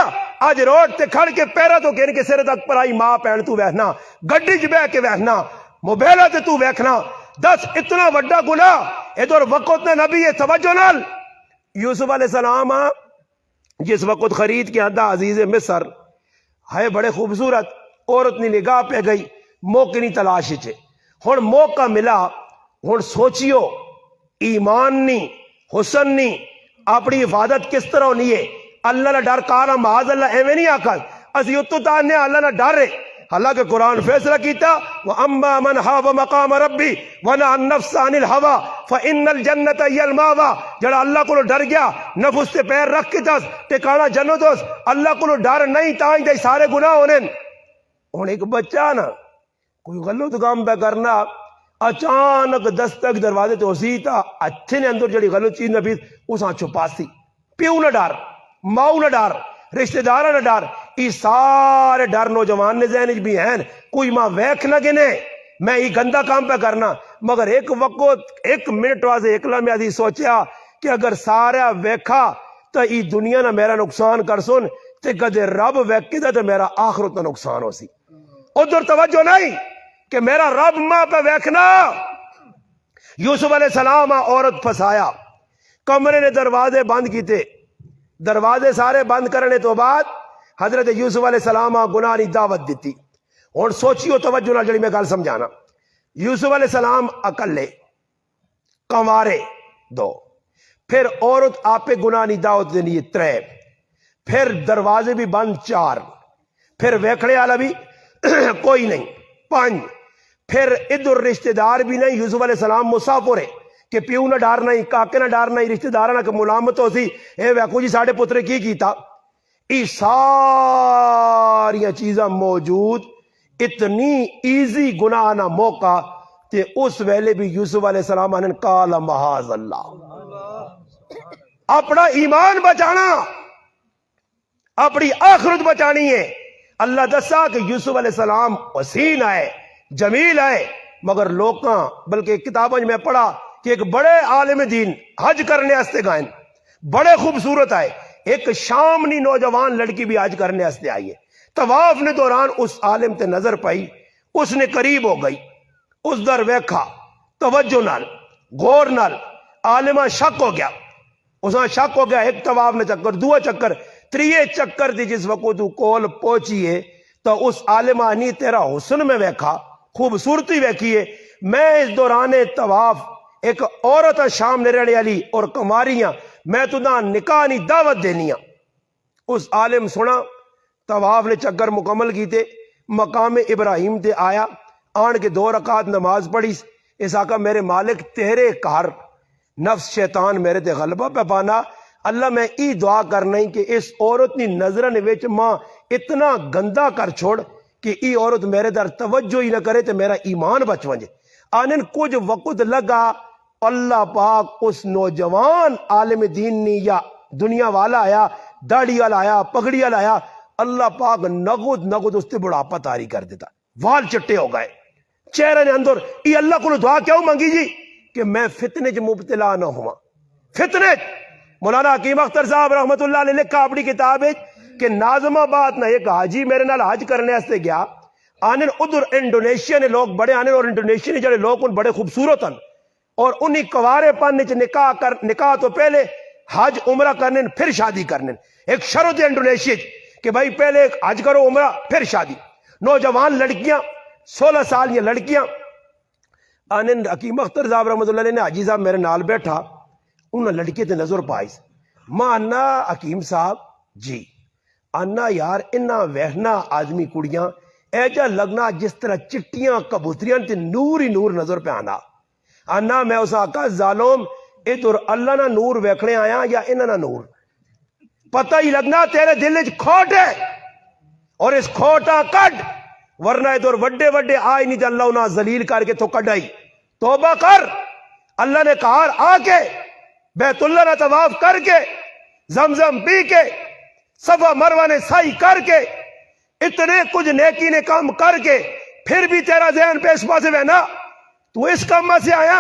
آج روڈ تے کھڑ کے پیرا تو کہن کے سر تک پر آئی ماں پہن تو ویکھنا, گڈی چ بہ کے ویکھنا, موبائل تے تو ویکھنا. دس اتنا وڈا گناہ ادھر وقت نے نبی یہ توجہ نال یوسف علیہ السلام جس وقت خرید کے آدھا عزیز مصر ہے بڑے خوبصورت عورت نی نگاہ پہ گئی موقع نہیں تلاش چے. ہن موقع ملا, ہن سوچیو ایمان نی حسن نی اپنی حفاظت کس طرح ہونی ہے. اللہ نہ ڈر کارا معاذ اللہ ایویں نہیں آکھا اسی اتو تانے اللہ نہ ڈر ہے. حالانکہ قرآن فیصلہ کیتا وَأَمَّا مَنْ خَافَ مَقَامَ رَبِّهِ وَنَهَى النَّفْسَ عَنِ الْهَوَىٰ فَإِنَّ الْجَنَّةَ هِيَ الْمَأْوَىٰ. جڑا اللہ کو ڈر گیا نفس تے پیر رکھ کے دس ٹھکانہ جنت اس, اللہ کو ڈر نہیں تاں دے سارے گناہ ہونے. ہن ایک بچہ نا کوئی غلط کام پہ کرنا اچانک دستک دروازے تے اسی تا اچھے نے اندر جڑی غلط چیز نہ بھی اساں چھپاسی. پیو نہ ڈر, ماؤ نہ ڈر, رشتہ دارہ نہ ڈر, ای سارے ڈر نوجوان نے ذہن بھی ہیں. کوئی ماں ویکھ نہ گنے میں یہ گندا کام پہ کرنا, مگر ایک وقت ایک منٹ واسطے اکلا میں آدھی سوچیا کہ اگر سارا ویکھا تو ای دنیا نہ میرا نقصان کر سن تے کدے رب ویکھے دا تے میرا آخرت نہ نقصان ہو سی. ادھر توجہ نہیں کہ میرا رب ماں پہ ویکھنا. یوسف علیہ السلام عورت پھسایا, کمرے نے دروازے بند کیتے, دروازے سارے بند کرنے تو بعد حضرت یوسف علیہ السلام گناہ کی دعوت دیتی. اور سوچیو توجہ نال جڑی میں گل سمجھانا. یوسف علیہ السلام اکلے کنوارے دو, پھر عورت آپ گناہ کی دعوت دینی ہے 3, پھر دروازے بھی بند 4, پھر ویکھنے والا بھی کوئی نہیں 5, پھر ادھر رشتہ دار بھی نہیں. یوسف علیہ السلام مسافر ہے کہ پیو نہ ڈر نہیں, کاکے نہ ڈر نہیں, رشتہ دار نہ ملامت ہو سی اے ویکھو جی ساڈے پتر کی کیتا. ای ساری چیزاں موجود, اتنی ایزی گناہ نہ موقع تے اس ویلے بھی یوسف علیہ السلام نے قال معاذ اللہ. اپنا ایمان بچانا, اپنی آخرت بچانی ہے. اللہ دسا کہ یوسف علیہ السلام حسین آئے, جمیل آئے, مگر لوکاں بلکہ کتابیں میں پڑھا کہ ایک بڑے عالم دین حج کرنے واسطے گئے, بڑے خوبصورت آئے, ایک شامنی نوجوان لڑکی بھی حج کرنے ہستے آئی ہے. طواف نے دوران اس عالم تے نظر پائی, اس نے قریب ہو گئی, اس در ویکھا توجہ نال غور نال, عالمہ شک ہو گیا, اساں شک ہو گیا. ایک طواف نے چکر, دو چکر, تریے چکر دی جس وقت تو کول پہنچی ہے تو اس عالمہ نی تیرا حسن میں ویکھا, خوبصورتی ویکھی ہے. میں اس دوران طواف ایک عورت شام نے رہنے والی اور کماریاں, میں تدا نکاح نی دعوت دینی ہاں. اس عالم سنا, طواف نے چکر مکمل کیتے, مقام ابراہیم تے آیا, آن کے 2 رکعت نماز پڑھی. اس آقا میرے مالک تیرے کار نفس شیطان میرے تے غلبہ پہ پانا. اللہ میں ای دعا کرنا ہی کہ اس عورت نی نظرن وچ ماں اتنا گندا کر چھوڑ کہ ای عورت میرے در توجہ ہی نہ کرے تے میرا ایمان بچ ونجے. آنن کچھ وقت لگا, اللہ پاک اس نوجوان عالم دین نی یا دنیا والا آیا, داڑھی والا آیا, پگڑی والا آیا, اللہ پاک نگد اس تے بڑھاپا طاری کر دیتا, وال چٹے ہو گئے چہرے نے اندر. ای اللہ کو دعا کیوں مانگی جی کہ میں فتنے چ مبتلا نہ ہوا. فتنے مولانا حکیم اختر صاحب رحمت اللہ علیہ لکھا اپنی کتاب کہ نازم آباد نہ ایک حاجی میرے نال حج کرنے واسطے گیا. آنن ادھر انڈونیشیا نے لوگ بڑے آنے, اور انڈونیشیا نے جڑے لوگ ان بڑے خوبصورت ہیں, اور انہی کوارے پن چ نکاح تو پہلے حج عمرہ کرنے پھر شادی کرنے. ایک شرط ہے انڈونیشیا کہ بھائی پہلے حج کرو عمرہ پھر شادی. نوجوان لڑکیاں 16 سال یہ لڑکیاں, آنن حکیم اختر صاحب رحمت اللہ علیہ نے حاجی صاحب میرے نال بیٹھا, انہوں لڑکے تے نظر پائی. ماں انا حکیم صاحب جی, انا یار انہاں وہنا آدمی کڑیاں ایجا لگنا جس طرح چٹیاں کبوتریاں تے نور ہی نور نظر پہ آنا. انا میں اس آقا ظالم ادھر اللہ نہ نور ویکھنے آیا یا انہاں نہ نور, پتہ ہی لگنا تیرے دل وچ کھوٹ ہے اور اس کھوٹا کڈ, ورنہ ادھر وڈے وڈے آئی نہیں تے اللہ انہاں ذلیل کر کے تو کڈائی. توبہ کر, اللہ نے کہا آ کے بیت اللہ نہ طواف کر کے, زمزم پی کے, صفا مروہ نے سعی کر کے, اتنے کچھ نیکی نے کام کر کے, پھر بھی تیرا ذہن پیش پاسے وینا تو اس کام سے آیا.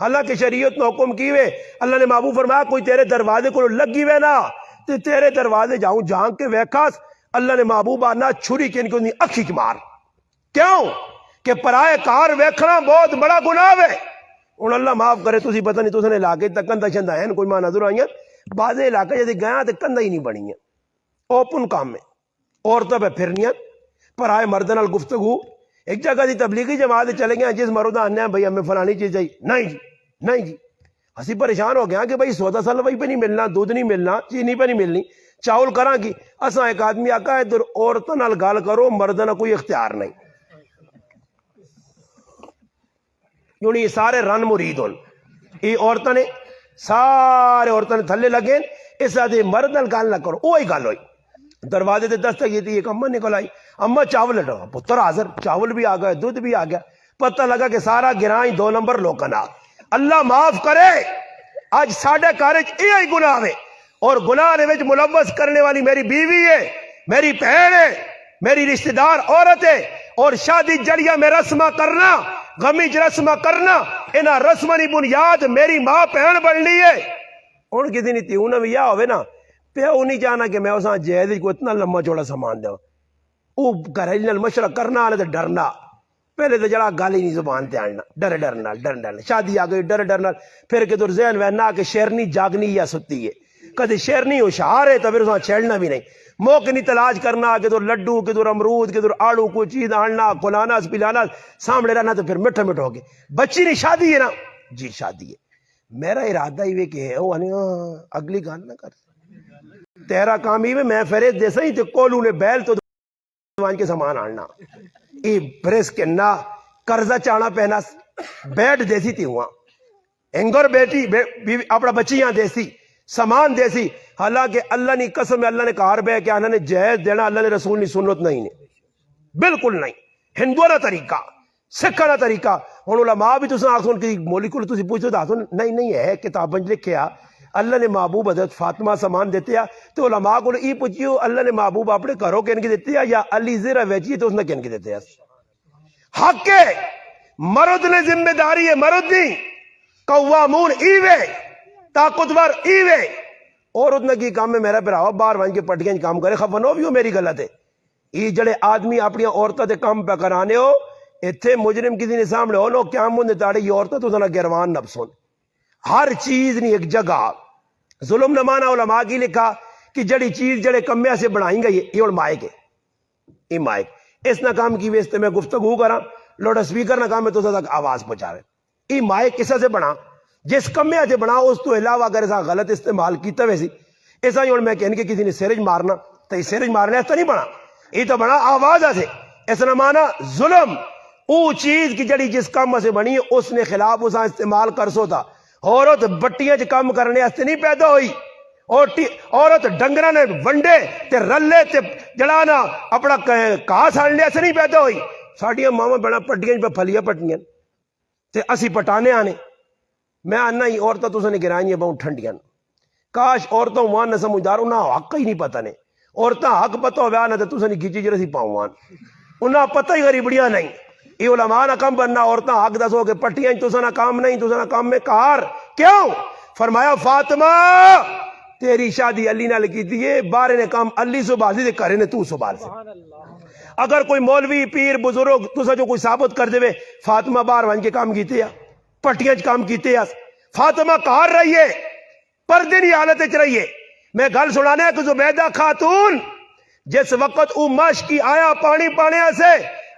حالانکہ شریعت نے حکم کی وے, اللہ نے محبوب فرمایا کوئی تیرے دروازے کو لگی وینا تے تیرے دروازے جاؤں جھانک کے ویکھاس. اللہ نے محبوب آنا چھری کے ان کو اکھی کی مار. کیوں کہ پرائے کار ویکھنا بہت بڑا گناہ ہے. ہوں اللہ معاف کرے, تسی پتہ نہیں تسے علاقے تک کندا شندا ہیں کوئی ماں نظر آئیاں, بعض علاقے جدی گیا تے کندا ہی نہیں بنی ہیں, اوپن کام میں عورتوں پہ پھرنیاں, پرائے مردوں نال گفتگو. ایک جگہ دی تبلیغی جماعت چلے گئے, جس مرد آنے ہیں بھائی ہمیں فلانی چیز چاہیے, نہیں جی نہیں جی. اسی پریشان ہو گیا کہ بھائی سودا سلوئی پہ نہیں ملنا, دودھ نہیں ملنا, چینی پہ نہیں ملنی, چاول کراں کی. اساں ایک آدمی آکا ادھر عورتوں نال گال کرو, مردوں نال کوئی اختیار نہیں. کیوں یہ سارے رن مرید ہون, یہ عورتوں نے سارے عورتوں نے تھلے لگے, اس آدھے مرد نال گال نہ کرو. وہی گل ہوئی, دروازے تے دستک یہ تھی, ایک اماں نکل آئی, اماں چاول لٹو, پتر حاضر, چاول بھی آ گئے, دودھ بھی آ گیا. پتہ لگا کہ سارا گراں 2 نمبر لوکاں نال. اللہ معاف کرے, آج ساڈے گھر وچ یہی گناہ ہے, اور گناہ دے وچ ملوث کرنے والی میری بیوی ہے, میری بہن ہے, میری رشتہ دار عورت ہے. اور شادی جڑیاں میں رسمہ کرنا, غمی چ رسمہ کرنا, انہاں رسمہ دی بنیاد میری ماں بہن بننی ہے. ہن کسی نے تیوں نہ ویا ہوئے نا, پیو نہیں چاہنا کہ میں اساں جہیز کو اتنا لمبا چوڑا سامان دوں. وہ گھر نال مشورہ کرنا والے تے ڈرنا, پہلے تو جڑا گل ہی نہیں زبان تے آنا, ڈر نال شادی آ گئی, ڈر نال. پھر کدھر ذہن وہنا کہ شیرنی جاگنی یا ستی ہے, کدی شیرنی ہوشیار ہے تو پھر اساں چھیڑنا بھی نہیں. موقع نہیں تلاش کرنا, کدھر لڈو, کدھر امرود, کدھر آڑو, کوئی چیز آننا, کھلانا, پلانا, سامنے رہنا, تو پھر میٹھا میٹھا ہو گئے. بچی نہیں شادی ہے نا, جی شادی ہے. میرا ارادہ ہی کہ اگلی گل نہ کر, تیرا کام ہی میں فریض دے سہی تے کولو نے بیل تو دوان کے سامان آننا, ای برس کے نہ قرضہ چانا پہنا, بیٹ دیسی تھی ہوا, انگر بیٹی اپنا بچیاں دیسی, سامان دیسی. حالانکہ اللہ نے قسم ہے, اللہ نے کہا بے کہ انہوں نے جہیز دینا, اللہ نے رسول نے سنت نہیں نے, بالکل نہیں. ہندوؤں کا طریقہ, سکھاں کا طریقہ. ہن علماء بھی تساں آکھو کہ مولکول تسی پوچھو تو نہیں ہے, کتاباں وچ لکھیا اللہ نے محبوب حضرت فاطمہ سامان دیتے ہیں. تو علماء کو یہ پوچھیو اللہ نے محبوب اپنے گھروں کن کے دیتے ہیں یا علی زیرہ ویچی تو اس نے کن کے دیتے ہیں. حق ہے, مرد نے ذمہ داری ہے, مرد نہیں. قوامون ایوے, طاقتور ایوے, عورت نے کی کام ہے میرا بھراوا باہر ون کے پٹیاں کام کرے خفنو بھی ہو میری غلط ہے یہ جڑے آدمی اپنی عورتوں تے کام پہ کرانے ہو اتنے مجرم کسی نے سامنے ہو لو کیا من تاڑے یہ عورتیں تو سنا گروان نفسون ہر چیز نہیں ایک جگہ ظلم نہ مانا علماء کی لکھا کہ جڑی چیز جڑے کمیا سے بنائیں گے یہ علماء کے یہ مائک اس نہ کام کی ویستے میں گفتگو کرا لوڈ اسپیکر نہ کام میں تو تک آواز پہنچاوے یہ مائک کسا سے بنا جس کمیا سے بنا اس تو علاوہ اگر ایسا غلط استعمال کیتا ویسی ایسا ہی میں کہنے کہ کسی نے سرج مارنا تو یہ سرج مارنا ایسا نہیں بنا یہ تو بنا آواز سے ایسا نہ مانا ظلم او چیز کی جڑی جس کام سے بنی اس نے خلاف اسا استعمال کر سو تھا عورت بٹیاں چ کام کرنے واسطے نہیں پیدا ہوئی عورت ڈنگراں نے ونڈے تے رلے تے جڑانا اپنا کہا ساڑنے ایسے نہیں پیدا ہوئی ساڑیاں ماما بڑا پٹیاں پہ پھلیاں پٹیاں تے اسی پٹانے آنے میں آنا ہی عورتیں تو نے گرائیں بہت ٹھنڈیاں کاش عورتوں وہاں نہ سمجھدار انہاں حق ہی نہیں پتہ نے عورتیں حق پتہ ہو نہ تو نے کھیچی جڑے سی پاؤں وہاں انہاں پتہ ہی غریبڑیاں نہیں یہ علماء نہ کم بننا عورتیں حق دسو کہ پٹیاں تو سنا کام نہیں تو سنا کام میں کار کیوں فرمایا فاطمہ تیری شادی علی نال کی تھی بارے نے کام علی سبازی دے کرے نے تو سبال سے اگر کوئی مولوی پیر بزرگ تو جو کوئی ثابت کر دے فاطمہ بار ون کے کام کیتے یا پٹیاں کام کیتے یا فاطمہ کار رہیے پردے نہیں حالت چ رہیے میں گل سنانے کہ زبیدہ خاتون جس وقت او مشک کی آیا پانی پانے سے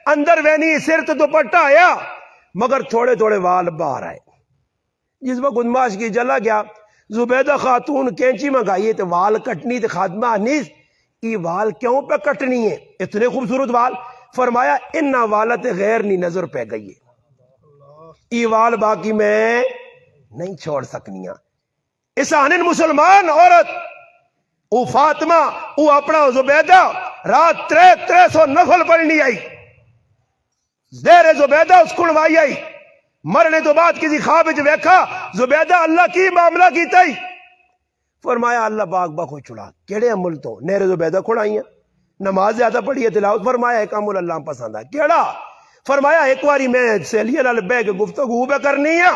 اندر وینی سر تو دوپٹہ آیا مگر تھوڑے تھوڑے وال باہر آئے جس وقت مشک کی جلا گیا زبیدہ خاتون کینچی منگائیے تو وال کٹنی تو خاتمہ انیس یہ وال کیوں پہ کٹنی ہے اتنے خوبصورت وال فرمایا ان والت غیر نی نظر پہ گئی ہے یہ وال باقی میں نہیں چھوڑ سکنیاں اس آنن مسلمان عورت او فاطمہ او اپنا زبیدہ رات 300 نفل پڑھنی آئی زیر زبیدہ اس کڑوائی آئی مرنے تو بعد کسی خواب جو ویکھا زبیدہ اللہ کی معاملہ کی تئی فرمایا اللہ پاک بخو چھڑا کیڑے عمل تو نیرے زبیدہ کھڑائی ہیں نماز زیادہ پڑھی ہے تلاوت فرمایا ایک عمل اللہ پسند ہے کیڑا فرمایا ایک واری میں سہلیہ نال بہ کے گفتگو بے کرنی ہے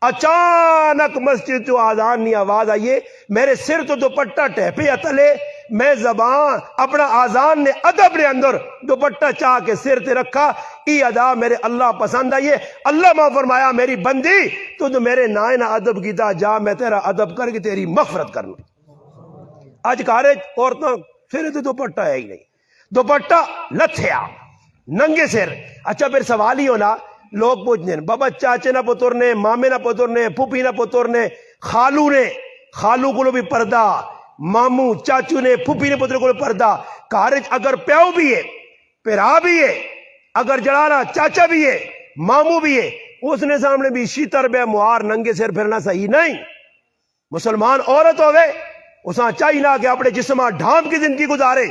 اچانک مسجد تو آذان نہیں آواز آئیے میرے سر تو دوپٹہ ٹیپے اتلے میں زبان اپنا آذان نے ادب نے اندر دوپٹہ چاہ کے سر تے رکھا ای ادا میرے اللہ پسند آئیے اللہ ماں فرمایا میری بندی تو میرے نائے نہ ادب کیتا جا میں تیرا ادب کر کے تیری مغفرت کرنا آج کارے عورتوں سر تو دوپٹہ ہے ہی نہیں دوپٹہ لتھیا ننگے سر اچھا پھر سوال ہی ہونا لوگ پوچھنے بابا چاچے نہ پترنے مامے نہ پترنے پھوپھی نہ پترنے خالو کو بھی پردہ مامو چاچو نے پھوپھی نے پتر کو پردہ کارج اگر پیو بھی ہے پیرا بھی ہے اگر جڑانا چاچا بھی ہے مامو بھی ہے اس نے سامنے بھی شیتر بے موار ننگے سر پھرنا صحیح نہیں مسلمان عورت ہوئے اساں چاہیے نہ کہ اپنے جسمہ ڈھانپ کی زندگی گزارے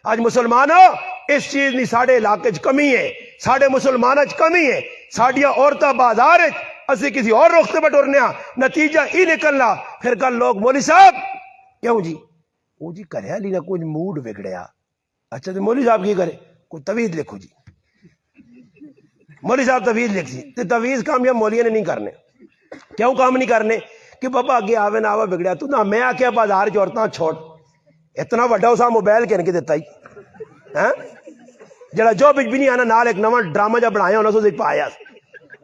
آج مسلمانوں اس چیز نہیں ساڑھے علاقے کمی ہے ساڑھے مسلمانہ کمی ہے ساڑھیاں عورتہ بازار اسی کسی اور رختے پر ٹورنیا نتیجہ ہی نکلنا پھر کل لوگ مولوی صاحب کیوں جی وہ جی کرے لینا کوئی موڈ بگڑیا اچھا تو مولوی صاحب کی کرے کوئی تویز لکھو جی مولوی صاحب تویز لکھ سی تویز کامیاب مولیہ نے نہیں کرنے کیوں کام نہیں کرنے کہ بابا آگے آوے نہ آوے بگڑیا تو نہ میں آکے بازار جو عورتاں چھوڑ اتنا وڈا اسا موبائل کہنے کے دیتا ہی جڑا جو بچ بھی نہیں آنا نال ایک نواں ڈرامہ جا بنایا ہونا سو دیکھ پایا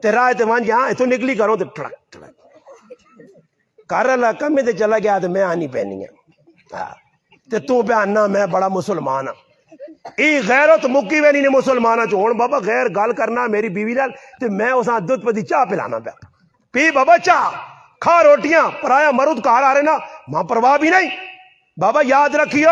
تیرا ہے وہاں جہاں اتوں نکلی کروں تو ٹھڑک ٹھڑک کر اللہ کم میں تے چلا گیا تو میں آنی پہنی ہے تے تو پہ آنا میں بڑا مسلمان ہاں ای غیرت مکی وینی نے مسلمانہ چھوڑ بابا غیر گال کرنا میری بیوی نال تے میں اساں دودھ پتی چاہ پلانا پیا پی بابا چاہ کھا روٹیاں پرایا مرود کار آ رہے نا ماں پرواہ بھی نہیں بابا یاد رکھیو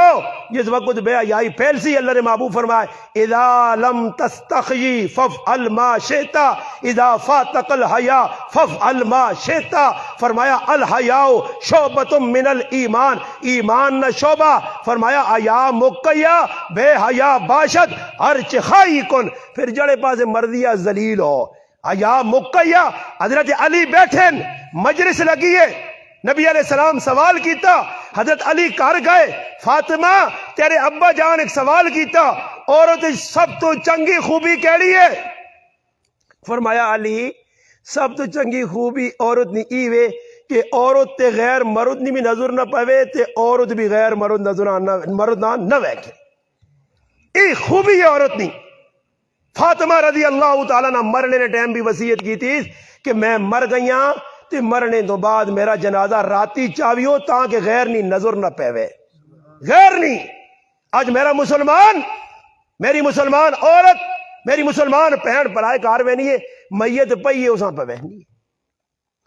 جس وقت بے حیائی پھیل سی اللہ نے محبوب فرمائے اذا لم تستخی فافعل ما شئتا اذا فاتق الحیا فافعل ما شئتا فرمایا الحیاء شعبۃ من الایمان ایمان نہ شعبہ فرمایا حیا مکیا بے حیا باشد ارچ خائی کن پھر جڑے پاس مرضیہ ذلیل ہو حیا مکیا حضرت علی بیٹھن مجلس لگی ہے نبی علیہ السلام سوال کیتا حضرت علی کر گئے فاطمہ تیرے ابا جان ایک سوال کیتا عورت سب تو چنگی خوبی کیڑی ہے فرمایا علی سب تو چنگی خوبی عورت نے ای وے کہ عورت تے غیر مرد نہیں بھی نظر نہ پوے تے عورت بھی غیر مرد مرد نہ ویکھے. یہ خوبی ہے عورت نہیں. فاطمہ رضی اللہ تعالیٰ نے مرنے نے ٹائم بھی وصیت کی تھی کہ میں مر گئی تے مرنے تو بعد میرا جنازہ راتی چاویو تاکہ غیر نہیں نظر نہ پوے. غیر نہیں. آج میری مسلمان عورت میری مسلمان بہن پرائے کار میں نہیں ہے میت پئی ہے اساں پوے نہیں.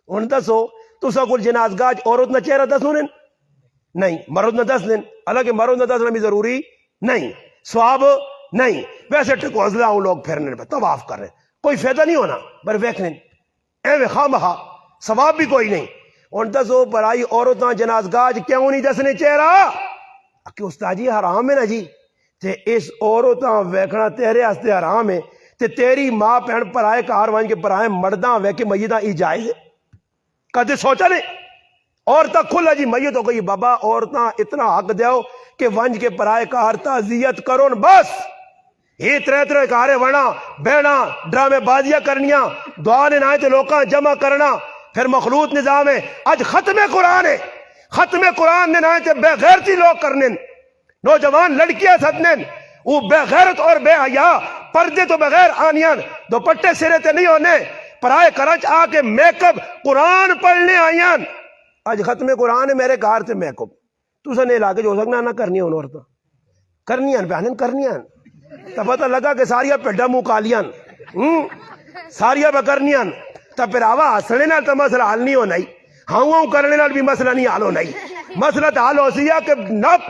ہن دسو تساں کول جنازگاہ عورت نہ چہرہ دسو نہیں مرد نہ دس دین. حالانکہ مرد نہ دسنا بھی ضروری نہیں ثواب نہیں. ویسے ٹکوزلا ہوں لوگ پھرنے پہ طواف کر رہے ہیں کوئی فائدہ نہیں ہونا پر ویکھنے ایویں خواہ ثواب بھی کوئی نہیں. ہن دسو پرائی عورتاں جنازگاہ کیوں نہیں دسنے چہرہ کہ استاد جی حرام ہے نا جی. تے اس عورتاں ویکھنا تیرے واسطے حرام ہے تے تیری ماں بہن پرائے کار ون کے پرائے مرداں ویکھ میتاں ای جائز ہے. کدے سوچا نہیں عورتاں کھلا جی میت ہو گئی بابا عورتاں اتنا حق دیو کہ ونج کے پرائے کار تعزیت کرون بس. یہ ترے کارے وڑنا بہنا ڈرامے بازیاں کرنیاں دعا نے نہ تے لوکاں جمع کرنا پھر مخلوط نظام ہے. اج ختم قرآن ہے ختم قرآن نے نہ تے بے غیرتی لوگ کرنے نوجوان لڑکیاں سدنے وہ بے غیرت اور بے حیا پردے تو بغیر آنیاں دوپٹے سرے تے نہیں ہونے پرائے کرچ آ کے میک اپ قرآن پڑھنے آئیاں. اج ختم قرآن ہے میرے گھر تے میک اپ تساں نے علاقے جو سکنا نہ کرنی ہون عورتاں کرنیاں بہنیں کرنیاں تو پتہ لگا کہ ساریا پیڈا منہ کالیاں ساریا بکرنیاں تو پھر آوا ہسنے نال تو مسئلہ حل نہیں ہونا ہی ہاں کرنے نال بھی مسئلہ نہیں حل ہونا ہی. مسئلہ تو حل ہو سی کہ نب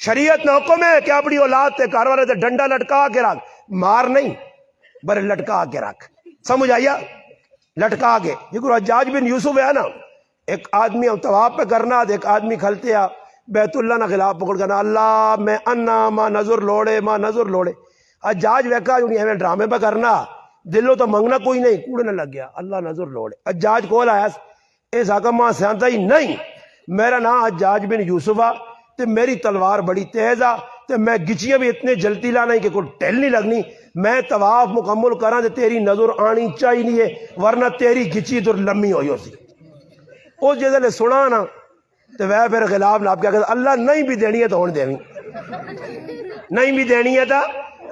شریعت نے حکم ہے کہ اپنی اولاد تے کاروبار تے ڈنڈا لٹکا کے رکھ مار نہیں بر لٹکا کے رکھ. سمجھ آیا لٹکا کے. یہ حجاج بن یوسف ہے نا ایک آدمی طواف پہ کرنا ایک آدمی کھلتے آ بیت اللہ نہ خلاف پکڑ کرنا اللہ میں انا ماں نظر لوڑے حجاج ویکا جو نہیں ڈرامے پہ کرنا دلوں تو منگنا کوئی نہیں کوڑے نہ لگ گیا اللہ نظر لوڑے. حجاج کول آیا اس حکم ماں سیانتا ہی نہیں میرا نام حجاج بن یوسف آ تے میری تلوار بڑی تیز آ تے میں گچیاں بھی اتنے جلتی لانا کہ کوئی ٹہل نہیں لگنی میں طواف مکمل کراں تے تیری نظر آنی چاہیے نہیں ہے ورنہ تیری گچی تو لمبی ہوئی ہو سی. اس جیسے نے سنا نا تو وہ پھر خلاف نہ کیا کہ اللہ نہیں بھی دینی ہے تو ہون دیویں نہیں بھی دینی ہے تو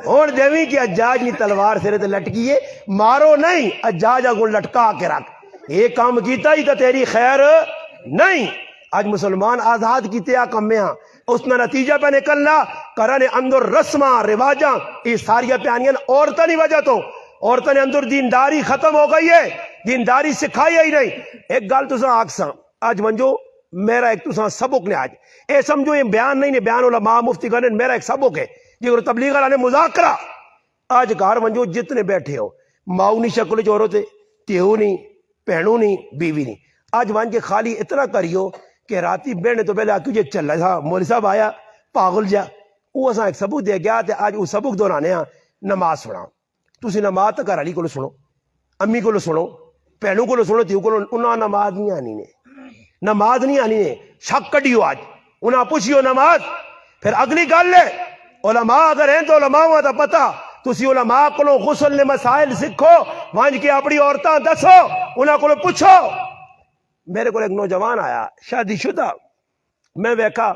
ہون دیویں کہ حجاج نی تلوار سرے تے لٹکی ہے مارو نہیں حجاج کو لٹکا کے رکھ یہ کام کیتا ہی تو تیری خیر نہیں. آج مسلمان آزاد کیتے آ کم میں ہاں اس نے نتیجہ پہ نکلنا کرنے اندر رسماں رواجاں یہ ساری پیانیاں عورتوں کی وجہ تو عورتوں نے اندر دینداری ختم ہو گئی ہے دینداری سکھائی ہی نہیں. ایک گل تساں آکساں آج منجو میرا ایک تساں سبق نے آج اے سمجھو یہ بیان نہیں نے بیان علماء مفتی کرنے میرا ایک سبق ہے جو تبلیغ والے مذاکرہ آج گھر منجو جتنے بیٹھے ہو ماؤ نہیں شکل چورو تے تیو نہیں پہنو نہیں بیوی نہیں آج ون کے خالی اتنا کریو کہ راتی بہنے تو پہلے آکیو جے چل رہا مولوی صاحب آیا پاگل جا وہ اساں ایک سبق دے گیا تے آج وہ سبق دہرانے ہاں نماز سنا تسی نماز تو گھر والی کو سنو امی کو سنو پہنو کو سنو تیو کو انہاں نماز نہیں آنی نے شک کڈیو آج انہاں پوچھیو نماز پھر اگلی گل ہے علماء اگر ہیں تو علماء ہوا تو پتہ تسی علماء کو غسل نے مسائل سکھو وانج کے اپنی عورتاں دسو انہاں کو پوچھو. میرے کو ایک نوجوان آیا شادی شدہ میں ویکھا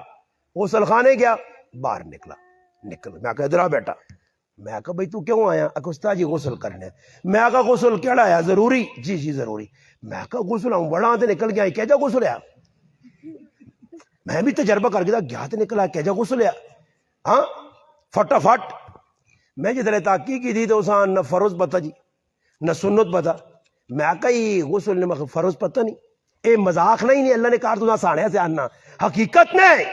غسل خانے گیا باہر نکل میں کہا ادھر آ بیٹا میں کہا بھائی تو کیوں آیا استاد جی غسل کرنے میں کہا غسل کیڑا آیا ضروری جی ضروری میں کہا غسل ہوں بڑا تے نکل گیا کہہ جا غسل ہے میں بھی تجربہ کر کے گیا تے نکلا کہہ جا غسل ہے ہاں فٹافٹ میں جدھر تحقیق کی تھی تو اساں نہ فرض پتہ جی نہ سنت پتہ میں کہا یہ غسل نے فرض پتہ نہیں اے مذاق نہیں اللہ نے کہا تو ساڑھے سے آنا حقیقت نہیں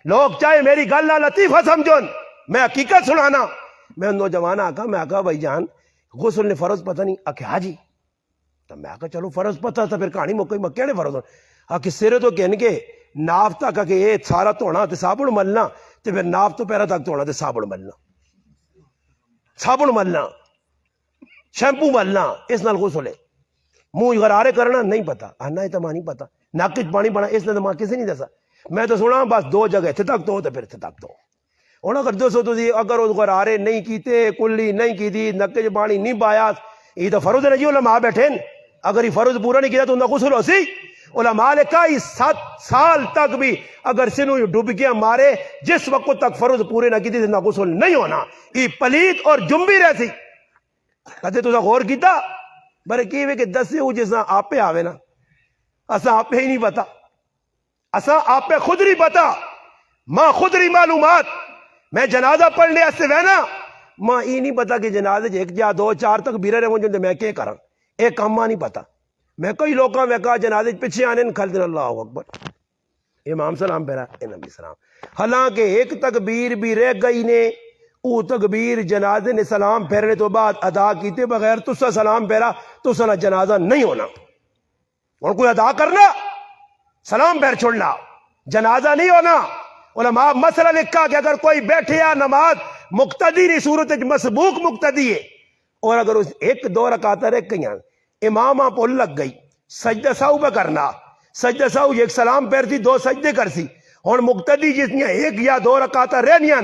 لوگ چاہے میری گل نہ لطیفہ سمجھون میں حقیقت سنانا میں نوجوان آکا میں آکا بھائی جان غسل نے فرض پتہ نہیں آکھا جی تو میں آکا چلو فرض پتہ تھا پھر کہانی موقعی میں کہنے فرض آکے سرے تو کہنے کے ناف تک کہ یہ سارا دھونا تے صابن ملنا تے پھر ناف تو پیرا تک دھونا تے صابن ملنا شیمپو ملنا اس نال غسل ہے منہ غرارے کرنا نہیں پتا آنا ہے تو ماں نہیں پتا نک پانی پانا اس نے تو ماں کسی نہیں دسا میں تو سنا بس دو جگہ اتنے تک تو پھر اتنے تک تو ہوں اگر دسو تھی اگر اس غرارے نہیں کیتے کلی نہیں کی نک چ پانی نہیں پایا یہ تو فرض ہے جی علماء بیٹھے اگر یہ فرض پورا نہیں کیا تو انہیں غسل ہو سی علماء نے کہا اس 7 سال تک بھی اگر سنو ڈبکیاں مارے جس وقت تک فرض پورے نہ کیتے نہ غسل نہیں ہونا یہ پلیت اور جنبی رہتی کہتے تو غور کیتا برے کی وے کہ دسے ہو جس آپ پہ آوے نا اسا آپ ہی نہیں پتا اسا آپ پہ خود نہیں پتا ماں خود نہیں معلومات میں جنازہ پڑھنے سے وینا ماں یہ نہیں پتا کہ جنازے ایک یا 2 4 تک بیرے رہے مجھے میں کیا کرا ایک کام ماں نہیں پتا میں کئی لوگوں میں کہا جنازے پیچھے آنے کھل دن اللہ اکبر امام سلام پہ رہا نبی سلام حالانکہ ایک تکبیر بھی رہ گئی نے او تکبیر جنازے نے سلام پھیرنے تو بعد ادا کیتے بغیر تسا سلام پھیرا تو سنا جنازہ نہیں ہونا اور کوئی ادا کرنا سلام پھیر چھوڑنا جنازہ نہیں ہونا علماء مسئلہ لکھا کہ اگر کوئی بیٹھے یا نماز مقتدی نہیں صورت مسبوق مقتدی ہے اور اگر اس 1-2 رکعت رہ گئی امام آپ لگ گئی سجدہ ساو پہ کرنا سجدہ ساو ایک سلام پھیرتی 2 سجدے کرسی اور مقتدی جس نے 1 یا 2 رکعت رہنیاں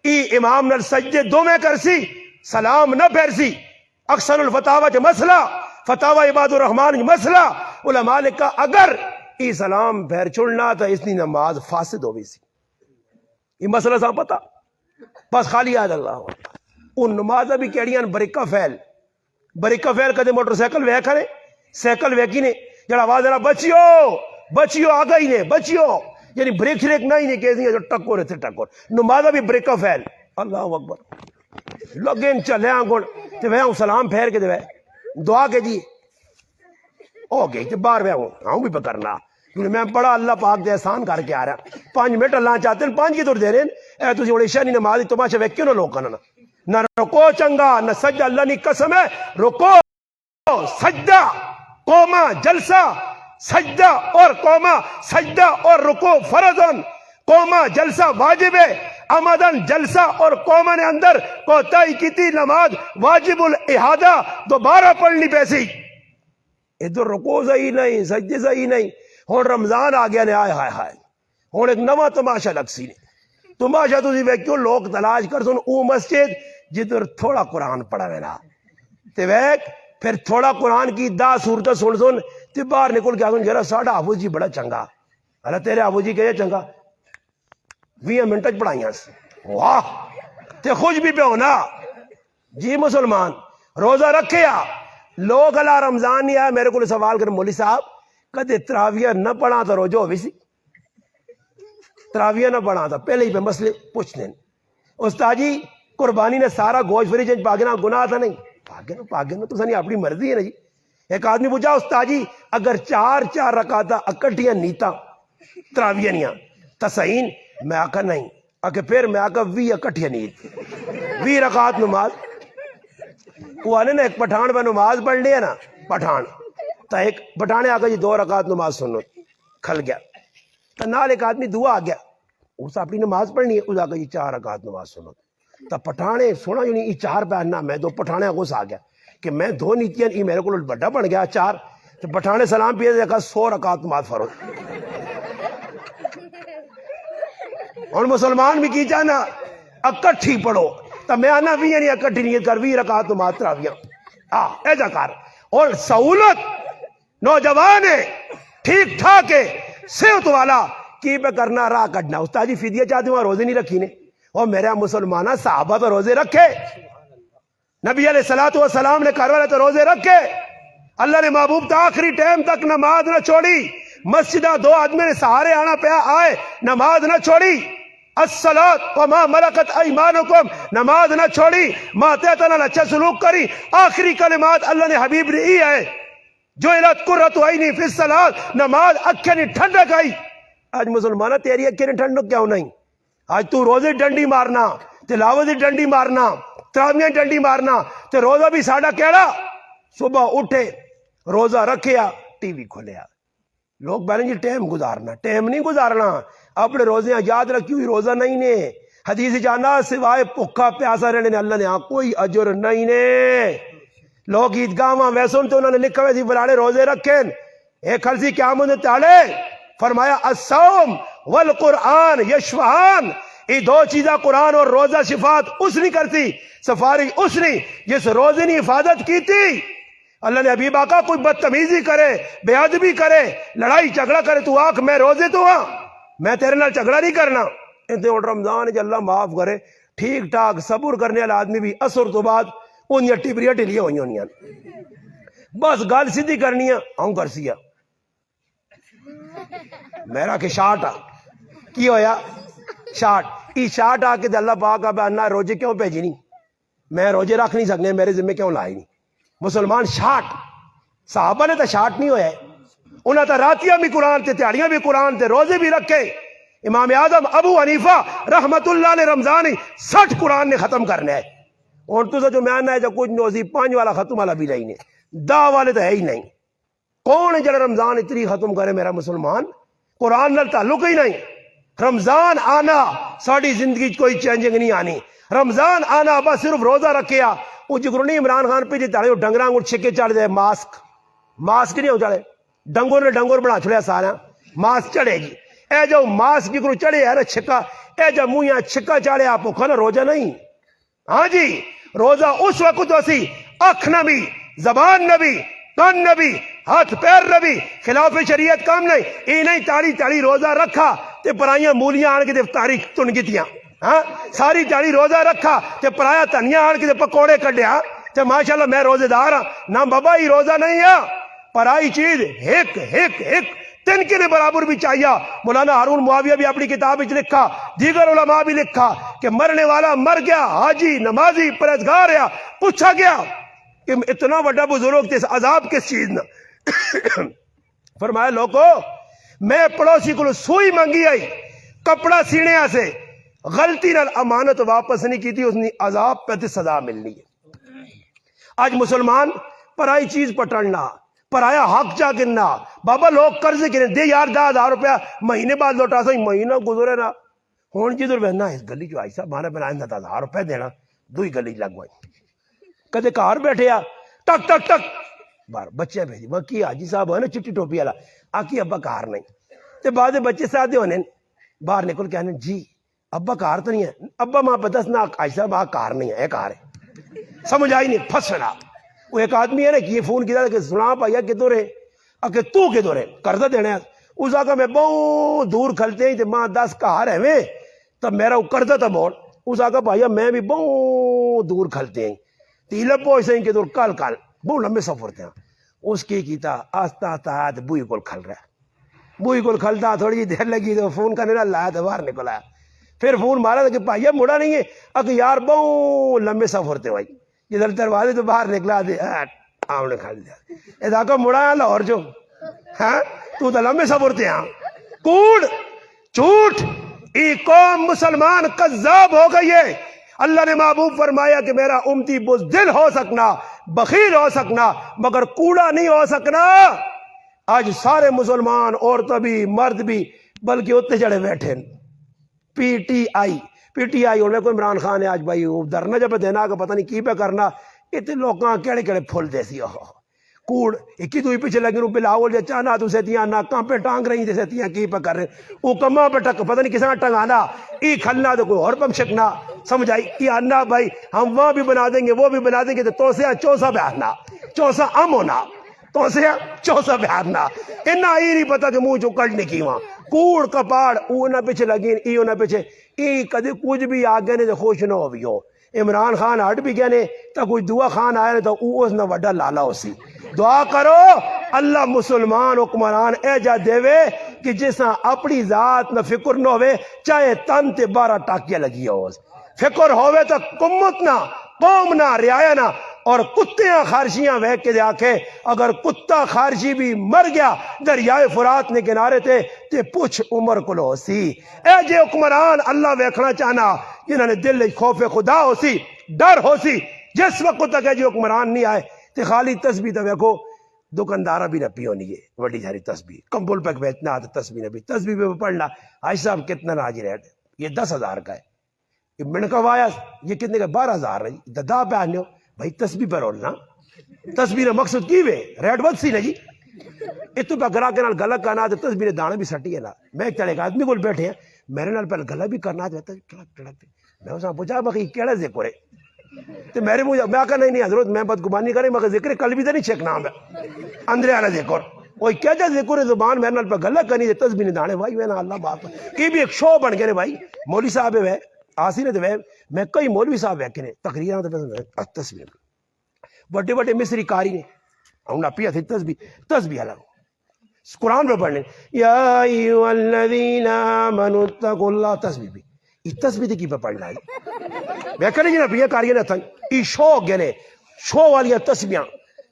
ای امام نال سجدے 2 میں کرسی سلام نہ پھیرسی اکثر الفتاوہ جو مسئلہ فتاوہ عباد الرحمن مسئلہ علماء نے کہا اگر ای سلام پھیر چھوڑنا تو اس نے نماز فاسد ہوئی سی یہ مسئلہ سا پتا بس خالی آد اللہ ان نماز بھی کیڑیاں بریکہ فیل کدے موٹر سائیکل وے کھڑے سائیکل ویکی نے جڑا آواز ہے نا بچیو آ گئی نے بچیو یعنی بریک شریک نہیں نے کہہ دیا جو ٹکور ہے ٹکور نماز بھی بریکہ فیل اللہ اکبر لگیں چلے آنگوڑ تے وے سلام پھیر کے دے وے دعا کے جی ہو گئی تے باہر وے ہوں بھی پکرنا میں بڑا اللہ پاک دے احسان کر کے آ رہا 5 منٹ اللہ چاہتے ہیں 5 کی طور دے رہے ہیں اے تسی عشاء نہیں نماز تماشا ویک کیوں نہ لوگ کرنا نہ رکو چنگا نہ سجدہ اللہ نے قسم ہے رکو سجدہ قوما جلسہ سجدہ اور قوما سجدہ اور رکو فرضن قوما جلسہ واجب ہے امدن جلسہ اور قوما نے اندر کوتاہی کیتی نماز واجب الاحادہ دوبارہ پڑھنی پیسی ادھر رکو صحیح نہیں سجدے صحیح نہیں ہوں رمضان آ گیا نے آئے ہائے ہائے ہوں ایک نواں تماشا لگ سی نے تماشا تسی ویکھو لوگ تلاش کر سن او مسجد جدھر تھوڑا قرآن پڑھا وینا تے ویک پھر تھوڑا قرآن کی 10 سورتیں سن تے باہر نکل کے آگن جرا ساڑھا حافظ جی بڑا چنگا اللہ تیرے حافظ جی کہے چنگا 20 منٹ پڑھائیاں واہ تے خوش بھی پہ ہونا جی مسلمان روزہ رکھے لوگ اللہ رمضان نہیں آیا میرے کو سوال کر مولوی صاحب کدے تراویہ نہ پڑھا تو روزہ ہوئی سی تراویہ نہ پڑھا تھا پہلے ہی پہ مسئلے پوچھتے ہیں استاد جی قربانی نے سارا گوشت فری چنج پاگنا گناہ تھا نہیں پاگنا تو سنی اپنی مرضی ہے نا جی ایک آدمی پوچھا استاد جی اگر 4 رکعتاں اکٹھیاں نیتا تراویہ نیاں تسعین میں آکا نہیں آکے پھر میں آکا 20 اکٹھیاں نیت 20 رکعت نماز وہ آنے نا ایک پٹھان پہ نماز پڑھ لیا نا پٹھان تا ایک پٹھانے آکا جی 2 رکعت نماز سنو کھل گیا تا نال ایک آدمی دعا آ گیا اس اپنی نماز پڑھنی ہے اس آکا جی 4 رکعت نماز سنو تا پٹھانے سونا جو نہیں یہ 4 پہننا میں 2 پٹھانے غصہ آ گیا کہ میں 2 نیتیاں یہ میرے کو بڑا بن گیا 4 تو پٹھانے سلام پیے دیکھا 100 رکعت نماز فرض اور مسلمان بھی کی جانا اکٹھی پڑھو تا میں آنا بھی نہیں اکٹھی نیت کر 20 رکعت نماز تراویہ ایسا کر اور سہولت نوجوان ہے ٹھیک ٹھاک ہے صحت والا کی پہ کرنا راہ کٹنا استاد جی فدیہ چاہتے وہاں روزے نہیں رکھی نے اور میرے مسلمانہ صحابہ تو روزے رکھے نبی علیہ السلام نے کروالے تو روزے رکھے اللہ نے محبوب تا آخری ٹائم تک نماز نہ چھوڑی مسجدہ 2 آدمی نے سہارے آنا پیا آئے نماز نہ چھوڑی الصلاۃ وما ملکت ایمانکم نماز نہ چھوڑی ماتحتنا اچھا سلوک کری آخری کلمات اللہ نے حبیب نے ای ہے جو الات قرۃ عینی فی الصلاۃ نماز اکھیں نہیں ٹھنڈک آئی آج مسلمانہ تیری اکھیں نہیں ٹھنڈک کیوں نہیں آج تو روزے ڈنڈی مارنا تلاوت ڈنڈی مارنا تراویح ڈنڈی مارنا تے روزہ بھی ساڑا کیڑا صبح اٹھے روزہ رکھیا ٹی وی کھولیا لوگ بہن جی ٹائم گزارنا ٹائم نہیں گزارنا اپنے روزے یاد رکھی ہوئی روزہ نہیں نے حدیث جانا سوائے بھوکا پیاسا رہنے نے اللہ نے کوئی اجر نہیں نے لوگ عیدگاہ ویسے تو انہوں نے لکھا ہوئے بلاڑے روزے رکھیں ایک خلسی قیامت تالے فرمایا الصوم والقرآن یشفعان یہ 2 چیزیں قرآن اور روزہ شفاعت اس نہیں کرتی سفارش اس نہیں جس روزے نے حفاظت کی تھی اللہ نے حبیب آقا کوئی بدتمیزی کرے، بے ادبی کرے، لڑائی جھگڑا کرے، تو آنکھ میں روزے تو ہاں، میں تیرے نال جھگڑا نہیں کرنا۔ انتے اور رمضان جی اللہ معاف کرے، ٹھیک ٹھاک صبر کرنے والا آدمی بھی اثر تو بعد ان ٹبریاں ٹھلیاں ہوئی ہونی، بس گل سیدھی کرنی ہے، ہوں کر سیا میرا کہ شاٹ آ کی ہویا شاٹ ای شاٹ آ کے اللہ پاک آنا روزے کیوں بھیجی نہیں، میں روزے رکھ نہیں سکنے، میرے ذمہ کیوں لائی نہیں۔ مسلمان شاٹ، صحابہ نے تو شاٹ نہیں ہویا ہے، انہاں تا راتیاں بھی قرآن تے، تہاڑیاں بھی قرآن تے، روزے بھی رکھے۔ امام اعظم ابو حنیفہ رحمت اللہ نے رمضان 60 قرآن نے ختم کرنا ہے، اور تو جو میں ہے جو کچھ نوزی 5 والا ختم والا بھی نہیں، 10 والے تو ہے ہی نہیں۔ کون ہے جڑا رمضان اتنی ختم کرے؟ میرا مسلمان قرآن نال تعلق ہی نہیں۔ رمضان آنا ساری زندگی کوئی چینجنگ نہیں آنی، رمضان آنا بس صرف روزہ رکھیا۔ وہ جگرو نہیں عمران خان پہ جی تاڑے ڈنگراں کو چھکے چڑھ دے، ماسک نہیں ہو چڑھے، ڈنگور نے ڈنگور بنا چھڑیا سارا، ماسک چڑھے گی، اے جو ماسک جگرو چڑھے ہے چھکا، اے جو منہ چھکا چڑھے آپ کو کھانا روزہ نہیں۔ ہاں جی روزہ اس وقت اسی اکھ نہ بھی، زبان نہ بھی، کان نہ بھی، ہاتھ پیر نہ بھی، خلاف شریعت کام نہیں، ای نہیں تاڑی تاڑی روزہ رکھا تے پرائیاں مولیاں آن کے تے تاریخ تن گتیاں، ہاں ساری تاڑی روزہ رکھا تے پرایا تنیا آن کے تے پکوڑے کڈیا تے ماشاءاللہ میں روزے دار ہاں نہ بابا ہی روزہ نہیں ہے۔ پرائی چیز ایک ایک ایک تن کے برابر بھی چاہیے۔ مولانا ہارون معاویہ بھی اپنی کتاب وچ لکھا، دیگر علماء بھی لکھا کہ مرنے والا مر گیا، حاجی نمازی پرہیزگار ہے، پوچھا گیا کہ اتنا بڑا بزرگ تے عذاب کس چیز نہ؟ فرمایا لوگو میں پڑوسی کو سوئی منگی آئی کپڑا سینے سے، غلطی نال امانت واپس نہیں کی تھی، اس نے عذاب پہ سزا ملنی ہے۔ آج مسلمان پرائی چیز پٹڑنا، پرایا حق جا گننا، بابا لوگ قرضے گنے دے یار 10,000 روپیہ مہینے بعد لوٹا سا، مہینہ گزرے نا ہون جدھر بہنا اس گلی جو آئی صاحب مانا بنا 10,000 روپے دینا، دوئی گلی لگوائی کدے کار بیٹھے آ ٹک ٹک ٹک بار بچے بھیجی وہ کی حاجی صاحب ہے نا چٹی ٹوپی والا آکی ابا کار نہیں، تے بعد بچے ساتھ ہونے باہر نکل کے آنے جی ابا کار تو نہیں ہے، ابا ماں پتہ سنا حاجی صاحب آ کار نہیں ہے، کار ہے، سمجھ آئی نہیں پھسنا۔ وہ ایک آدمی ہے نا کہ یہ فون کیا کہ سنا پایا کدھر ہے، کہ تو کدھر ہے قرضہ دینا ہے، اس آگا میں بہت دور کھلتے ہیں تے ماں 10 کار ہے میں تب میرا قرضہ تھا بہت، اس آگا پایا میں بھی بہت دور کھلتے ہیں تیلے پہنچتے ہیں کدھر کل بہت لمبے سفر تھے۔ اس کی کیتا آستہ آستہ بوئی کو کھل رہا ہے، بوئی کو کھلتا تھوڑی جی دیر لگی تو فون کرنے نہ لایا تو باہر نکل آیا، پھر فون مارا تھا کہ پائیا مڑا نہیں ہے، اگر یار بہت لمبے سفر تھے بھائی جدھر دروازے تو باہر نکلا دے آمنے کھل دیا ادا کو مڑا ہے لاہور جو ہاں تو لمبے سفر تھے، ہاں کوڑ جھوٹ ای قوم مسلمان کذاب ہو گئی ہے۔ اللہ نے محبوب فرمایا کہ میرا امتی بزدل ہو سکنا، بخیل ہو سکنا، مگر کوڑا نہیں ہو سکنا۔ آج سارے مسلمان عورتیں بھی مرد بھی بلکہ اتنے جڑے بیٹھے پی ٹی آئی اور میں کوئی عمران خان ہے آج بھائی وہ درنا جب دینا کہ پتہ نہیں کی پہ کرنا، اتنے لوگاں کیڑے کیڑے پھول دے سی کوڑ ایک ہی دوئی پیچھے لگے روپے لاول جا چانا تو سیتیاں ناکاں پہ ٹانگ رہی تھے سیتیاں کی پہ کر رہے وہ کماں پہ ٹک پتہ نہیں کس طرح ٹنگانا ای کھلنا تو کوئی اور پم شکنا سمجھ آئی ای آنا بھائی ہم وہاں بھی بنا دیں گے وہ بھی بنا دیں گے تو سے چوسا بہارنا چوسا ام ہونا تو سے چوسا بہارنا انہا ای نہیں پتا کہ منہ جو کڑنے کی وہاں کوڑ کپاڑ اونا پیچھے لگین ای اونا پیچھے ای کدے کچھ بھی آگے نے خوش نہ ہو بھی ہو۔ عمران خان ہٹ بھی گئے نے تو کوئی دعا خان آئے نے تو اس نے وڈا لالا ہو سی۔ دعا کرو اللہ مسلمان حکمران اے جا دے وے کہ جسا اپنی ذات نہ فکر نہ ہوئے چاہے تن تے 12 ٹاکیاں لگی ہو فکر ہوئے تو کمت نہ قوم نہ رعایا نہ اور کتیاں خارشیاں وے کے دے آکھے اگر کتا خارشی بھی مر گیا دریائے فرات نے کنارے تے پوچھ عمر کو لو سی۔ اے جے حکمران اللہ ویکھنا چاہنا جنہوں نے دل خوف خدا ہو سی ڈر ہو سی جس وقت تک ہے جو حکمران نہیں آئے تے خالی تسبیح تو ویکھو دکاندارہ بھی نہ پیونی ہے وڈی ساری تسبیح کمبل پہ بیچنا تو تسبیح نہ بھی تسبیح پہ پڑھنا حاج صاحب کتنا ناجی ریٹ یہ 10,000 کا ہے منکا وایا یہ کتنے کا 12,000 ہے دا پہ آنے ہو بھائی تسبیح پر رولنا تسبیح نے مقصد کی وے ریٹ بد سی نا جی اتو پہ گرا کے نال گلہ کرنا تو تسبیح نے دانا بھی سٹی ہے نا میں ایک طرح ایک آدمی کو بیٹھے ہیں میرے نال پہلے گلہ بھی کرنا چاہتا ہے میں اسے پوچھا بخی کیڑا ذکر ہے تو میرے منہ میں کہا نہیں حضرت میں بدگمانی کریں مگر ذکر قلبی تو نہیں چھک نام ہے اندرے والا ذکر کوئی کیا جا ذکر زبان میرے نال پہ گلہ کرنی دے تسبیح نہیں دانے بھائی میں اللہ بات کی بھی ایک شو بن گئے بھائی مولوی صاحب ہے آسی نے تو میں کئی مولوی صاحب ہے کہ نے تقریران تو تسبیح بڑے بڑے مصری کاری نے ہم نہ پیا تھی تسبیح الگ قرآن پہ پڑھنے یا ایھا الذین آمنوا اتقوا اللہ تسبیح بھی یہ تسبیح کی پہ پڑھنا ہے میں کہنے جی نہ پیا کاری نے تھا یہ شو گنے شو والیاں تسبیحاں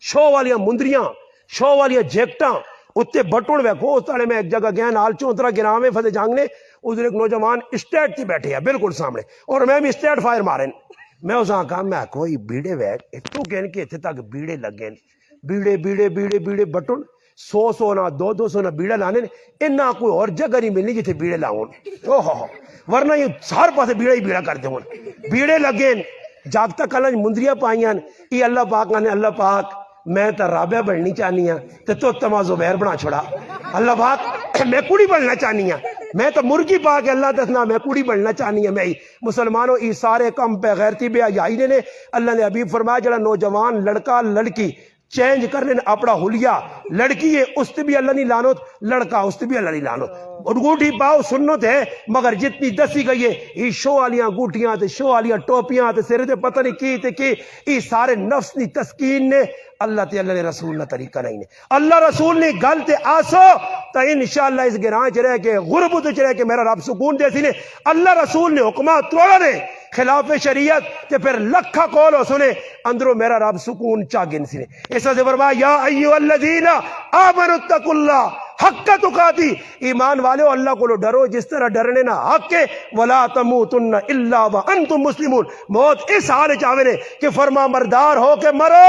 شو والیاں مندریاں شو والیاں جیکٹاں اتنے بٹن ویکھو اس طرح میں ایک جگہ گیا نال چونترا گرام میں فتح جنگ نے ادھر ایک نوجوان اسٹیٹ تھی بیٹھے ہیں بالکل سامنے اور میں بھی اسٹیٹ فائر مارے میں اس کہا میں کوئی بیڑے ویک تو کہنے کہ اتنے تک بیڑے لگے بیڑے بیڑے بیڑے بیڑے بٹن 100 نہ 200 نہ بیڑے لانے انہاں کوئی اور جگہ نہیں ملنی جتنے بیڑے لاؤن ورنہ یہ ہر پاسے بیڑے ہی بیڑا کرتے ہوں بیڑے لگے جاگتا کلنج مندریاں پائیاں یہ اللہ پاک نے اللہ پاک میں تو رابعہ بننی چاہنی ہوں تو تما زبیر بنا چھوڑا اللہ پاک میں کڑی بننا چاہنی ہوں میں تو مرغی پا کے اللہ دسنا میں کڑی بننا چاہنی ہوں میں مسلمانوں یہ سارے کم پہ غیرتی بے حیائی نے اللہ نے حبیب فرمایا جڑا نوجوان لڑکا لڑکی چینج کرنے اپنا حلیہ لڑکی ہے اس تے بھی اللہ نہیں لانت لڑکا اس تے بھی اللہ نہیں لانت انگوٹھی پاؤ سنت ہے مگر جتنی دسی گئی ہے یہ شو والیاں گوٹیاں تے شو والیاں ٹوپیاں تے سرے تے پتہ نہیں کی تے کی یہ سارے نفس دی تسکین نے اللہ تے اللہ نے رسول نہ طریقہ نہیں نے اللہ رسول نے گل تے آسو تا انشاءاللہ اس گراں چ رہ کے غربت چ رہ کے میرا رب سکون دے سی نے اللہ رسول نے حکمات توڑا نے خلاف شریعت تے پھر لکھا قول ہو سنے اندروں میرا رب سکون چا گن سی نے اس سے فرمایا یا ایھا الذین آمنوا اتقوا اللہ حق تقاتی ایمان والے اللہ کو ڈرو جس طرح ڈرنے نہ حق ہے ولا تموتن الا وانتم مسلمون موت اس حال چاہے نے کہ فرما بردار ہو کے مرو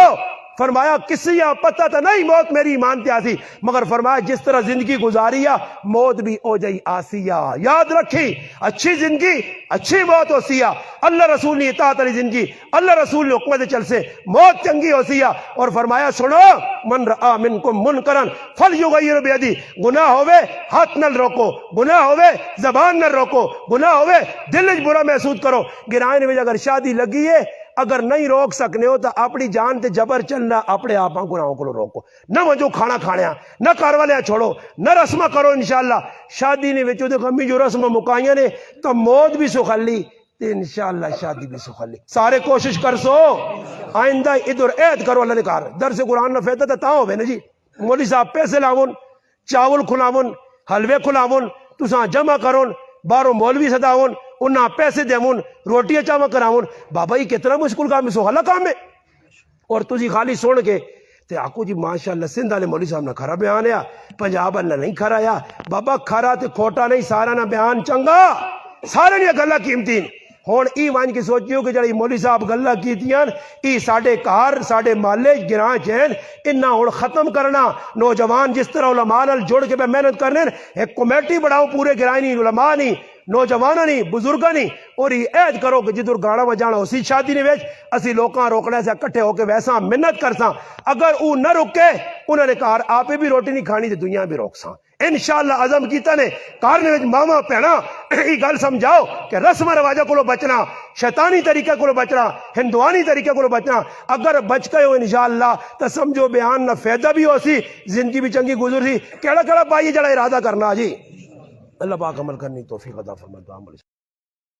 فرمایا کسی پتہ تو نہیں موت میری ایمان تے آسی مگر فرمایا جس طرح زندگی گزاریا موت بھی ہو جائی آسیا یاد رکھی اچھی زندگی اچھی موت ہو سیا اللہ رسول نے اطاعت علی زندگی اللہ رسول نے حکمت چل سے موت چنگی ہو سیا اور فرمایا سنو من رآ منکم منکرن فلیغیر بیدی گناہ ہوئے ہاتھ نل روکو گناہ ہوئے زبان نل روکو گناہ ہوئے دل وچ برا محسوس کرو گرائن میں اگر شادی لگی ہے اگر نہیں روک سکنے ہو تو اپنی جان تے جبر چلنا اپنے آپ گناہوں کو روکو نہ وجو کھانا کھانے نہ کار والے چھوڑو نہ رسمہ کرو انشاءاللہ شادی نے وچو دے کمی جو رسمہ مکائیاں نے تو موت بھی سخلی تے انشاءاللہ شادی بھی سخلی سارے کوشش کر سو آئندہ ادھر عید کرو اللہ نے کہا درس قرآن نہ فیدہ تا ہوئے نا جی مولوی صاحب پیسے لاؤن چاول کھلاون حلوے کھلاون تساں جمع کرون بارو مولوی صداون انہاں پیسے دیمون روٹیاں چاوا کراون بابا یہ کتنا مشکل کام ہے سوہلا کام ہے اور تسی خالی سن کے تے آکو جی ماشاءاللہ سندھ والے مولوی صاحب نے کھرا بیان ہے پنجاب اللہ نہیں کھرا یا بابا کھرا تے کھوٹا نہیں سارا نہ بیان چنگا سارے نے گلا قیمتی ہون ای وان کی سوچیو کہ جڑی مولوی صاحب گلا کیتیاں ای ساڈے کار ساڈے محلے گراں چین انہاں ہن ختم کرنا نوجوان جس طرح علماء نال جڑ کے محنت کرنے ایک کمیٹی بڑھاؤ پورے گراں نہیں علماء نہیں نوجوانہ نہیں بزرگاں نہیں اور یہ عید کرو کہ جدھر گانا بجانا اسی شادی نے ویچ اسی لوکاں روکنے سے کٹھے ہو کے ویسا منت کرساں اگر او نہ رکے انہوں نے کہا آپ بھی روٹی نہیں کھانی تے دنیا بھی روکساں انشاءاللہ عزم کیتا نے کارنے وچ ماما پینا یہ گل سمجھاؤ کہ رسم رواجہ کو بچنا شیطانی طریقے کو بچنا ہندوانی طریقے کو بچنا اگر بچ گئے ہو انشاءاللہ تو سمجھو بیان نہ فائدہ بھی ہو سی زندگی بھی چنگی گزر سی کیڑا کیڑا پائی جڑا ارادہ کرنا جی اللہ پاک عمل کرنی توفیق عطا فرمائے